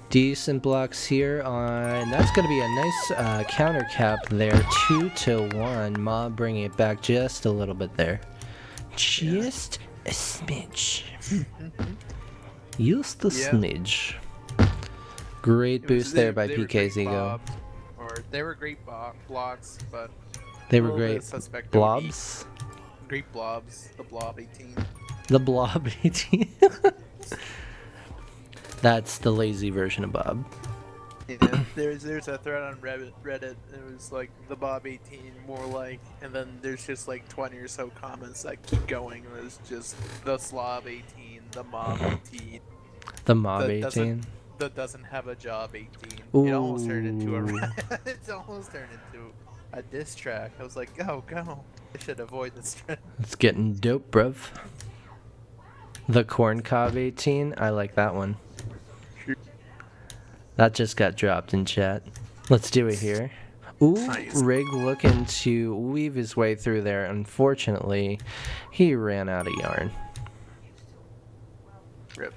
Decent blocks here on. That's going to be a nice counter cap there. 2-1. Mob bringing it back just a little bit there. Just a smidge. Just a Yeah. smidge. Great It was- boost there by they were PK's great ego. blobs, Or they were great blocks, but They a were little bit great suspect OD. blobs. Great blobs. The blob 18. The blob 18. That's the lazy version of Bob. Yeah, there's a thread on Reddit. It was like the Bob 18 more like, and then there's just like 20 or so comments that keep going. And it's just the Slob 18, the Mob 18, The Mob that 18. doesn't have a job 18. Ooh. It almost turned into a it's almost turned into a diss track. I was like, go. I should avoid this trend. It's getting dope, bruv. The Corn Cob 18. I like that one. That just got dropped in chat. Let's do it here. Ooh, Nice. Rig looking to weave his way through there. Unfortunately, he ran out of yarn. Rip.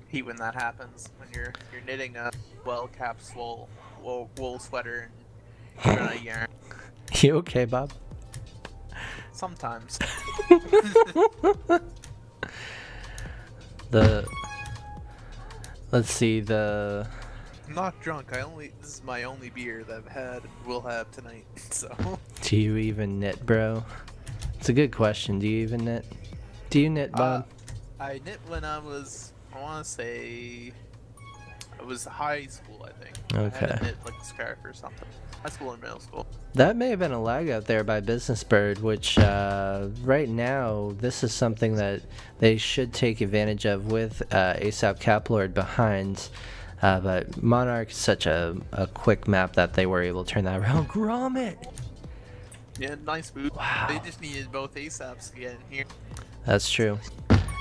Hate when that happens when you're knitting a well-capped wool sweater and you run out of yarn. You okay, Bob? Sometimes. Let's see, the... I'm not drunk. This is my only beer that I've had and will have tonight. So. Do you even knit, bro? It's a good question. Do you even knit? Do you knit, Bob? I knit when I want to say, it was high school, I think. I had Okay. to knit like a scarf or something. High school or middle school. That may have been a lag out there by Business Bird, which right now, this is something that they should take advantage of with ASAP Caplord behind. But Monarch is such a quick map that they were able to turn that around. Grommet! Yeah, nice move. Wow. They just needed both ASAPs to get in here. That's true.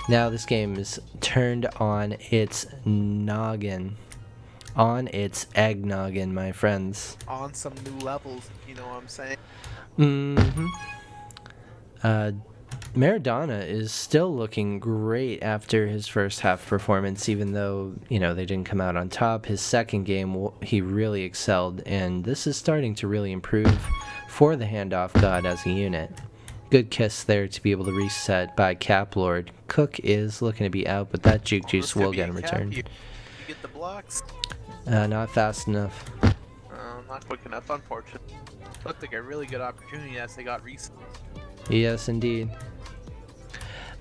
Now this game is turned on its noggin. On its egg noggin, my friends. On some new levels, you know what I'm saying? Mm-hmm. Maradona is still looking great after his first half performance, even though, they didn't come out on top. His second game, he really excelled, and this is starting to really improve for the Handoff God as a unit. Good kiss there to be able to reset by Caplord. Cook is looking to be out, but that Juke Juice This could will be get a him cap returned. here. You get the blocks. Not fast enough. Not quick enough, unfortunately. Looked like a really good opportunity as they got reset. Yes, indeed.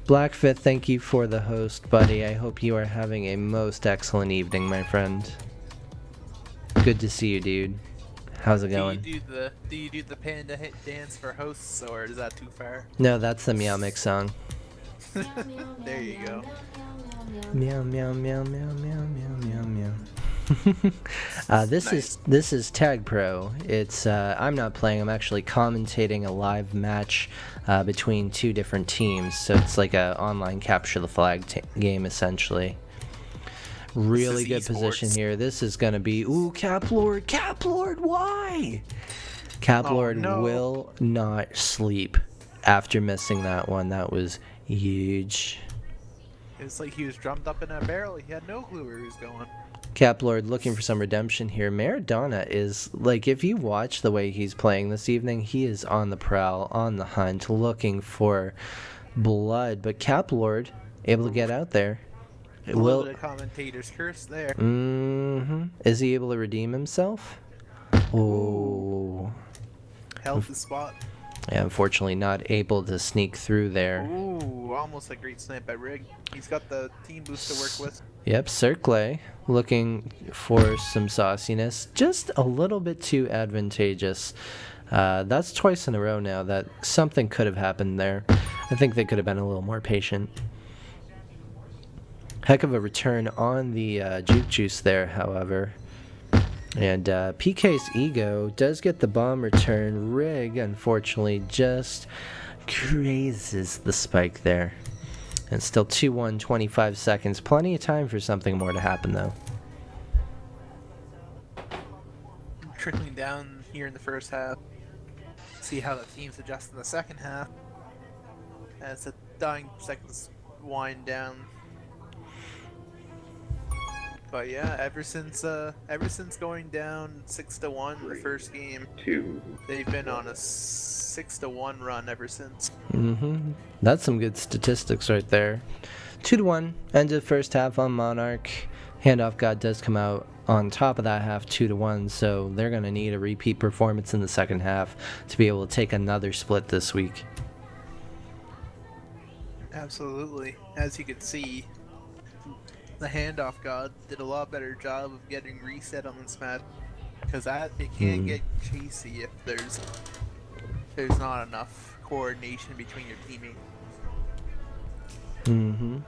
Blackfith, thank you for the host, buddy. I hope you are having a most excellent evening, my friend. Good to see you, dude. How's it going? Do you do the panda hit dance for hosts, or is that too far? No, that's the Meow Mix song. There you go. Meow meow meow meow meow meow meow meow. This is Tag Pro. It's I'm not playing. I'm actually commentating a live match between two different teams. So it's like a online capture the flag game essentially. Really is good esports. position here. This is gonna be Caplord. Why? Caplord no. will not sleep after missing that one. That was huge. It's like he was drummed up in a barrel. He had no clue where he was going. Caplord looking for some redemption here. Maradona is, like, if you watch the way he's playing this evening, he is on the prowl, on the hunt, looking for blood. But Caplord, able to get out there. A little bit of commentator's curse there. Mm-hmm. Is he able to redeem himself? Oh. Held the spot. Yeah, unfortunately not able to sneak through there. Ooh, almost a great snipe by Rig. He's got the team boost to work with. Yep, Circle looking for some sauciness. Just a little bit too advantageous. That's twice in a row now that something could have happened there. I think they could have been a little more patient. Heck of a return on the Juke Juice there, however. And PK's ego does get the bomb return. Rig, unfortunately, just grazes the spike there. And still 2-1, 25 seconds. Plenty of time for something more to happen, though. Trickling down here in the first half. See how the teams adjust in the second half. As the dying seconds wind down. But yeah, ever since going down 6-1 the first game, 2, they've been on a 6-1 run ever since. Mm-hmm. That's some good statistics right there. 2-1. Ended first half on Monarch. Handoff God does come out on top of that half 2-1, so they're going to need a repeat performance in the second half to be able to take another split this week. Absolutely. As you can see, the Handoff God did a lot better job of getting reset on this match, because that it can't get chasey if there's not enough coordination between your teammates. Mm-hmm.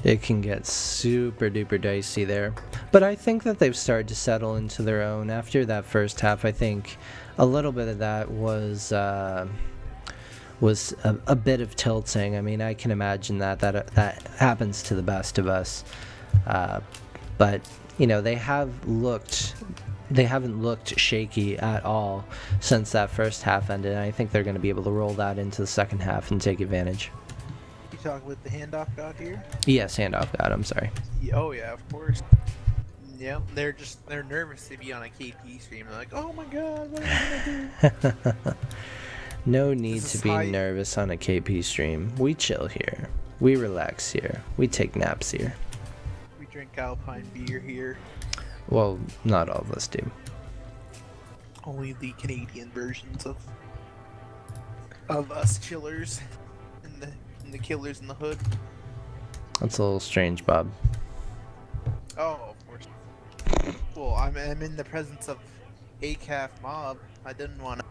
It can get super duper dicey there. But I think that they've started to settle into their own after that first half. I think a little bit of that was a bit of tilting. I mean, I can imagine that happens to the best of us. But you know, they haven't looked shaky at all since that first half ended. And I think they're going to be able to roll that into the second half and take advantage. You talking with the Handoff God here? Yes, Handoff God. I'm sorry. Oh yeah, of course. Yeah, they're nervous to be on a KP stream. They're like, oh my god, what am I gonna do? No need This to is be high- nervous on a KP stream. We chill here. We relax here. We take naps here. We drink Alpine beer here. Well, not all of us do. Only the Canadian versions of us chillers and the killers in the hood. That's a little strange, Bob. Oh, of course. Well, I'm in the presence of ACAF mob. I didn't want to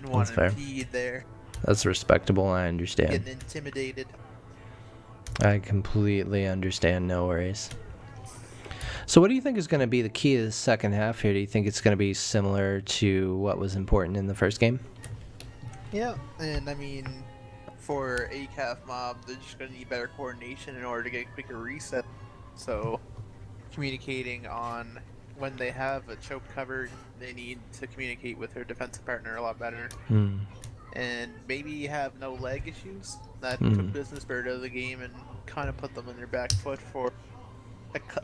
That's fair. impede there. That's respectable. I understand. Getting intimidated. I completely understand. No worries. So what do you think is going to be the key to the second half here? Do you think it's going to be similar to what was important in the first game? Yeah, and I mean, for ACAF mob, they're just going to need better coordination in order to get quicker reset. So, communicating on when they have a choke cover, they need to communicate with their defensive partner a lot better. And maybe have no leg issues. That took Business Bird out of the game and kind of put them on their back foot for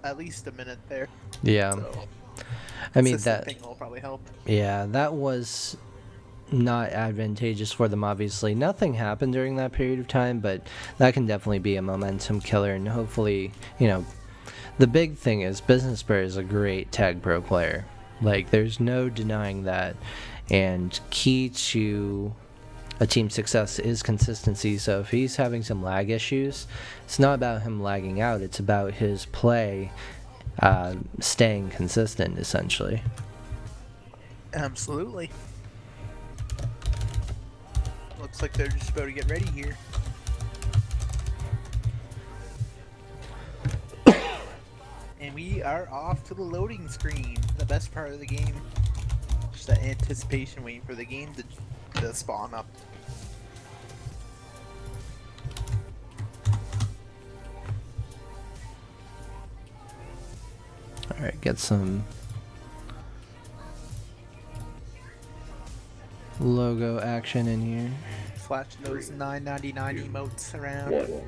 at least a minute there. Yeah. So, I mean, system that thing will probably help. Yeah, that was not advantageous for them, obviously. Nothing happened during that period of time, but that can definitely be a momentum killer, and hopefully, you know, the big thing is Business Bear is a great tag pro player. Like, there's no denying that, and key to a team's success is consistency. So if he's having some lag issues, it's not about him lagging out, it's about his play staying consistent, essentially. Absolutely. Looks like they're just about to get ready here. And we are off to the loading screen. The best part of the game. Just that anticipation waiting for the game to spawn up. Alright, get some logo action in here. Flashing those $9.99 emotes around. One.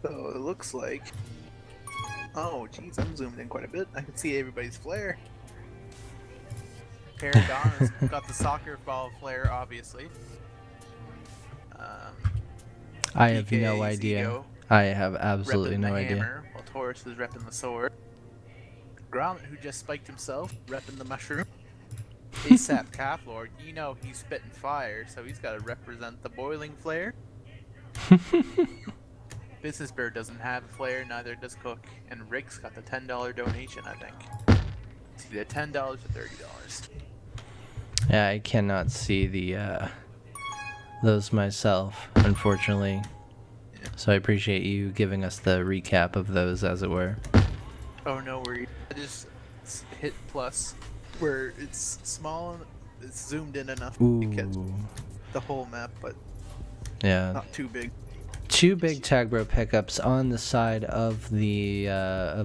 So it looks like. Oh, geez, I'm zoomed in quite a bit. I can see everybody's flare. Paragon's got the soccer ball flare, obviously. I have no DK's idea. Ego I have absolutely repping no the idea. hammer, while Taurus is repping the sword. Gromit, who just spiked himself, repping the mushroom. ASAP Calf Lord, you know he's spitting fire, so he's got to represent the boiling flare. Business Bear doesn't have a flare, neither does Cook, and Rick's got the $10 donation, I think. It's either $10 or $30. Yeah, I cannot see the those myself, unfortunately. Yeah. So I appreciate you giving us the recap of those, as it were. Oh, no worries. I just hit plus, where it's small and it's zoomed in enough to get Ooh. the whole map, but Yeah. not too big. Two big tag bro pickups on the side of the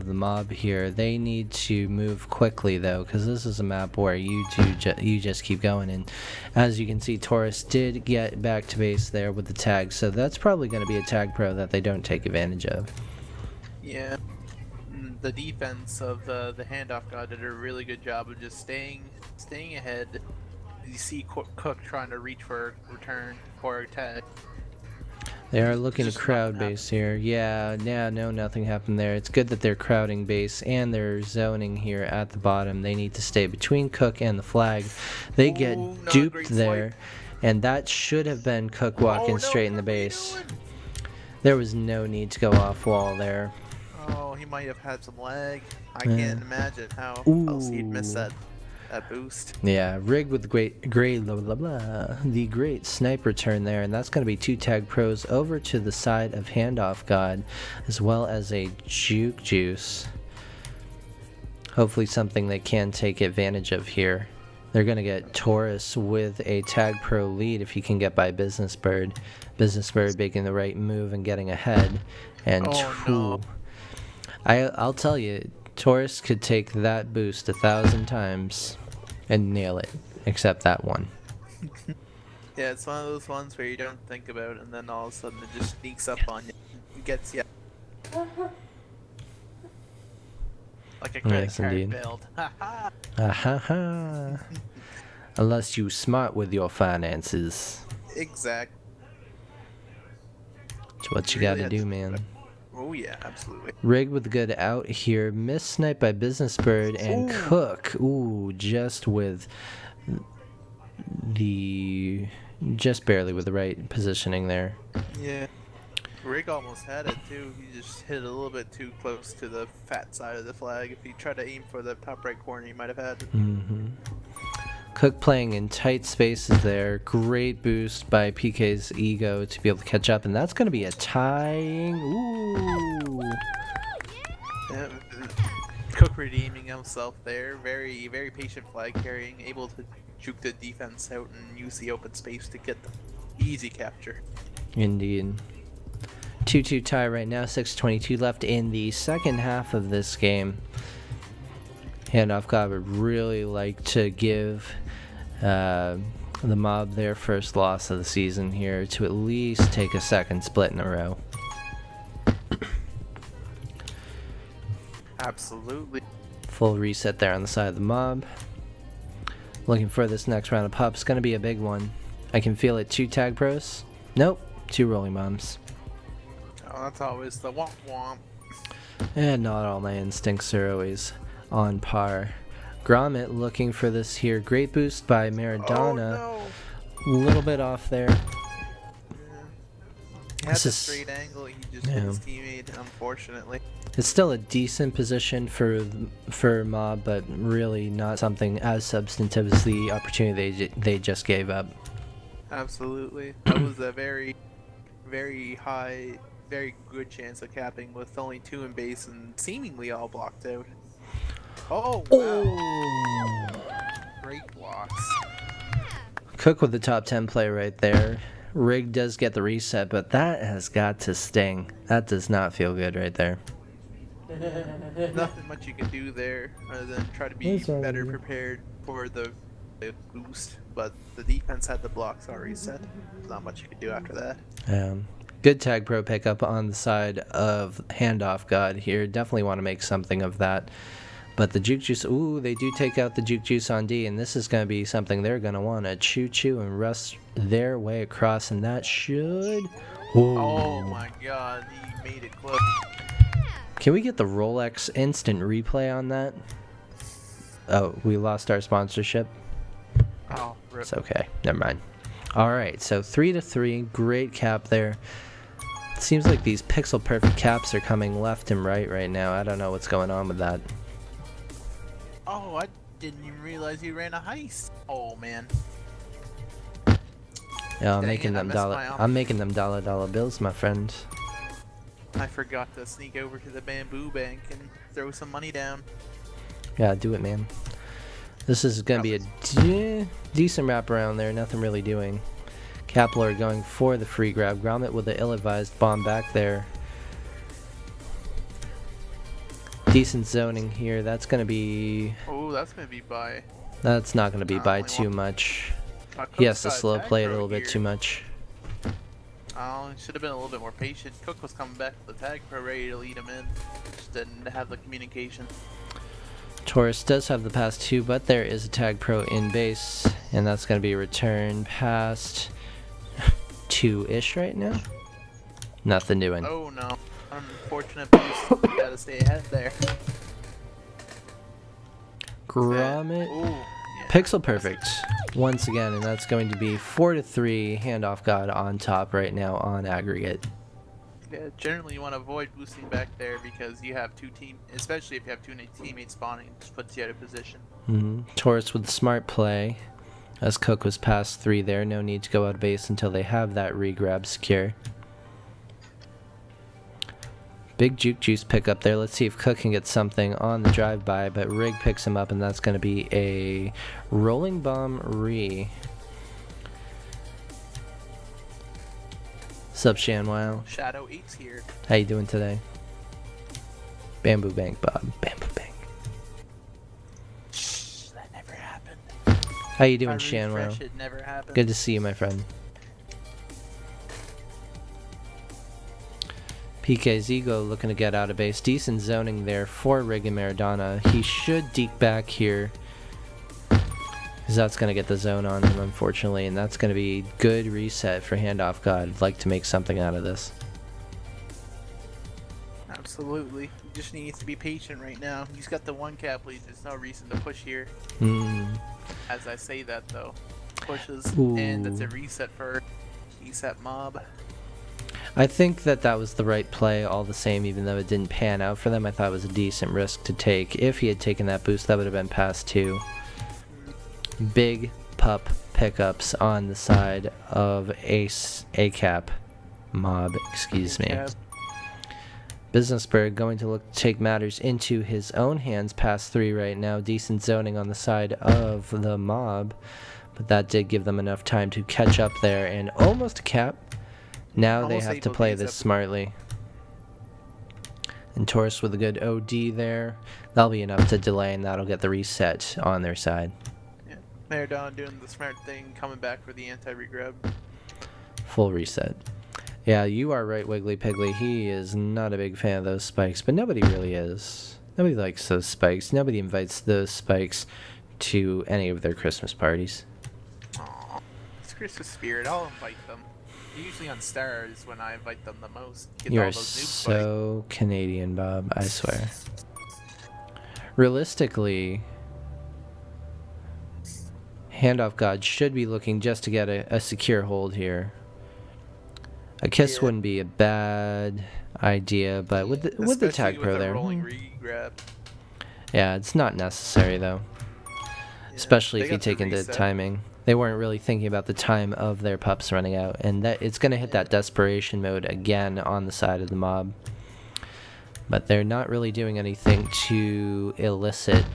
mob here. They need to move quickly though, because this is a map where you just keep going. And as you can see, Taurus did get back to base there with the tag, so that's probably going to be a tag pro that they don't take advantage of. Yeah. The defense of the Handoff God did a really good job of just staying ahead. You see Cook trying to reach for a return or a tag. They are looking to Just crowd nothing base here. Yeah, no, nothing happened there. It's good that they're crowding base and they're zoning here at the bottom. They need to stay between Cook and the flag. They get Ooh, not a duped great there, swipe. and that should have been Cook walking Oh, no, straight in the Cook, what are you base. doing? There was no need to go off wall there. Oh, he might have had some lag. I Yeah. can't imagine how else he'd miss Ooh. that boost. Yeah, Rig with the the great sniper turn there, and that's going to be 2 tag pros over to the side of Handoff God, as well as a Juke Juice. Hopefully something they can take advantage of here. They're going to get Taurus with a tag pro lead if he can get by Business Bird. Business Bird making the right move and getting ahead. And Oh, no. I'll tell you, Taurus could take that boost 1,000 times and nail it, except that one. Yeah, it's one of those ones where you don't think about it, and then all of a sudden it just sneaks up on you and gets you. Like a credit Yes, card indeed. build. Ha ha! Ha. Unless you smart with your finances. Exact. It's what you Really gotta had do, to- man. Oh yeah, absolutely. Rig with good out here. Miss snipe by Business Bird and Ooh. Cook. Ooh, just barely with the right positioning there. Yeah. Rig almost had it too. He just hit it a little bit too close to the fat side of the flag. If he tried to aim for the top right corner, he might have had it. Cook playing in tight spaces there. Great boost by PK's ego to be able to catch up, and that's going to be a tying. Ooh. Yeah, Cook redeeming himself there. Very, very patient flag carrying, able to juke the defense out and use the open space to get the easy capture. Indeed. 2-2 tie right now. 6:22 left in the second half of this game. Handoff God would really like to give the mob their first loss of the season here to at least take a second split in a row. Absolutely. Full reset there on the side of the mob. Looking for this next round of pups. Going to be a big one. I can feel it. 2 tag pros. Nope. 2 rolling bombs. Oh, that's always the womp womp. And not all my instincts are always on par. Gromit looking for this here. Great boost by Maradona. Oh A little bit off there. no! He had This the is- straight angle. He just Yeah. hit his teammate, unfortunately. It's still a decent position for mob, but really not something as substantive as the opportunity they just gave up. Absolutely. That was a very, very high, very good chance of capping with only 2 in base and seemingly all blocked out. Oh, wow. Great blocks. Cook with the top 10 play right there. Rig does get the reset, but that has got to sting. That does not feel good right there. Nothing much you can do there other than try to be That's all better right. prepared for the boost. But the defense had the blocks already set. Not much you can do after that. Good tag pro pickup on the side of Handoff God here. Definitely want to make something of that. But the Juke Juice, ooh, they do take out the Juke Juice on D, and this is going to be something they're going to want to choo-choo and rush their way across, and that should... Oh my god, he made it close. Can we get the Rolex instant replay on that? Oh, we lost our sponsorship. Oh, rip. It's okay. Never mind. All right, so 3-3. Great cap there. Seems like these pixel perfect caps are coming left and right now. I don't know what's going on with that. Oh, I didn't even realize he ran a heist. Oh man. Yeah, I'm Dang making it, I them missed dollar. my I'm making them dollar bills, my friend. I forgot to sneak over to the bamboo bank and throw some money down. Yeah, do it, man. This is gonna be a decent wrap around there. Nothing really doing. Kapler going for the free grab. Gromit with the ill-advised bomb back there. Decent zoning here. That's gonna be. Oh, that's gonna be by. That's not gonna be by only too one. much. Cook's He has to got slow tag play it a pro little bit here. too much. Oh, he should have been a little bit more patient. Cook was coming back with the tag pro ready to lead him in. Just didn't have the communication. Taurus does have the pass too, but there is a tag pro in base, and that's going to be returned past 2-ish right now. Nothing doing. Oh no. Unfortunate boost. You gotta stay ahead there. Grommet. Ooh, yeah. Pixel perfect once again, and that's going to be 4-3 Handoff God on top right now on aggregate. Yeah, generally you want to avoid boosting back there because you have two team, especially if you have two teammates spawning, it just puts you out of position. Taurus with smart play, as Cook was past 3 there. No need to go out of base until they have that regrab secure. Big juke juice pick up there. Let's see if Cook can get something on the drive-by, but Rig picks him up, and that's going to be a rolling bomb re. Sup, ShanWow? Shadow 8's here. How you doing today? Bamboo Bank, Bob. Bamboo Bank. Shh, that never happened. How you doing, If I refresh, ShanWow? it never happened. Good to see you, my friend. PK's Ego looking to get out of base. Decent zoning there for Rig and Maradona. He should deke back here, because that's going to get the zone on him, unfortunately, and that's going to be good reset for Handoff God. I'd like to make something out of this. Absolutely. He just needs to be patient right now. He's got the 1 cap lead. There's no reason to push here. As I say that, though. Pushes, and that's a reset for reset mob. I think that was the right play all the same, even though it didn't pan out for them. I thought it was a decent risk to take. If he had taken that boost, that would have been past 2. Big pup pickups on the side of A-cap mob, excuse me. Businessberg going to look to take matters into his own hands, past 3 right now. Decent zoning on the side of the mob, but that did give them enough time to catch up there, and almost a cap. Now Almost they have to able to play use this up. smartly. And Taurus with a good OD there. That'll be enough to delay, and that'll get the reset on their side. Yeah. Maradona doing the smart thing, coming back for the anti-regrab. Full reset. Yeah, you are right, Wiggly Piggly. He is not a big fan of those spikes, but nobody really is. Nobody likes those spikes. Nobody invites those spikes to any of their Christmas parties. Aww. It's Christmas spirit. I'll invite them. Usually on Stars when I invite them the most. Get You all are those noob so Canadian, Bob, I swear. Realistically, Handoff God should be looking just to get a secure hold here. A kiss wouldn't be a bad idea, but with the tag pro there, rolling regrab. yeah, it's not necessary though. Especially they if you got the take into reset. timing. They weren't really thinking about the time of their pups running out, and that it's going to hit that desperation mode again on the side of the mob. But they're not really doing anything to elicit,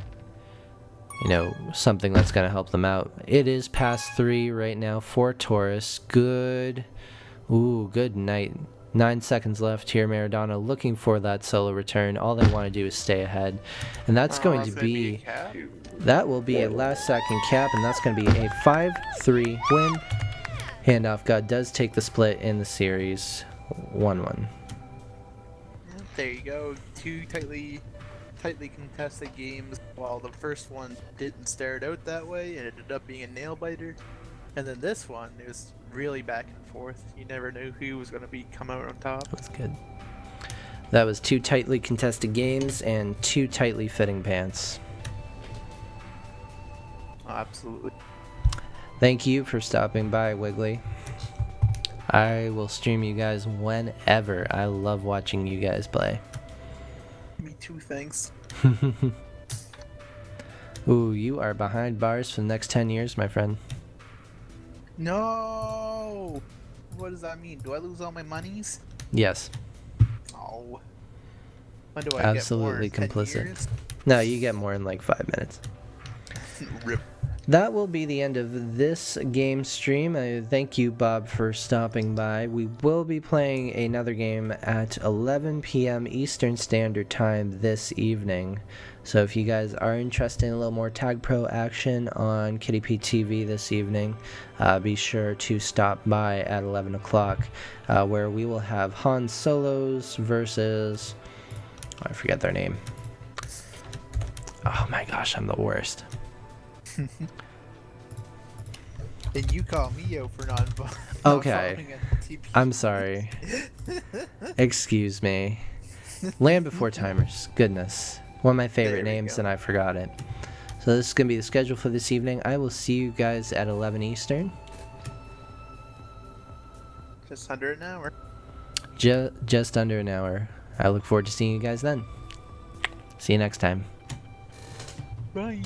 something that's going to help them out. It is past 3 right now for Taurus. Good night. 9 seconds left here. Maradona looking for that solo return. All they want to do is stay ahead, and that's going to be a cap? that will be a last second cap, and that's going to be a 5-3 win. Handoff God does take the split in the series 1-1. There you go. 2 tightly contested games. While the first one didn't start out that way, it ended up being a nail biter. And then this one, it was really back and forth. You never knew who was going to come out on top. That's good. That was 2 tightly contested games and 2 tightly fitting pants. Oh, absolutely. Thank you for stopping by, Wiggly. I will stream you guys whenever. I love watching you guys play. Me too, thanks. Ooh, you are behind bars for the next 10 years, my friend. No! What does that mean? Do I lose all my monies? Yes. Oh. When do I Absolutely get more? 10 complicit. years? No, you get more in like 5 minutes. Rip. That will be the end of this game stream. Thank you, Bob, for stopping by. We will be playing another game at 11 p.m. Eastern Standard Time this evening. So if you guys are interested in a little more Tag Pro action on Kitty P TV this evening, be sure to stop by at 11 o'clock, where we will have Han Solos versus... I forget their name. Oh my gosh, I'm the worst. And you call me out for not Okay. following at the NLTP. I'm sorry. Excuse me. Land Before Timers. Goodness. One of my favorite There we names, go. and I forgot it. So this is going to be the schedule for this evening. I will see you guys at 11 Eastern. Just under an hour. Just under an hour. I look forward to seeing you guys then. See you next time. Bye.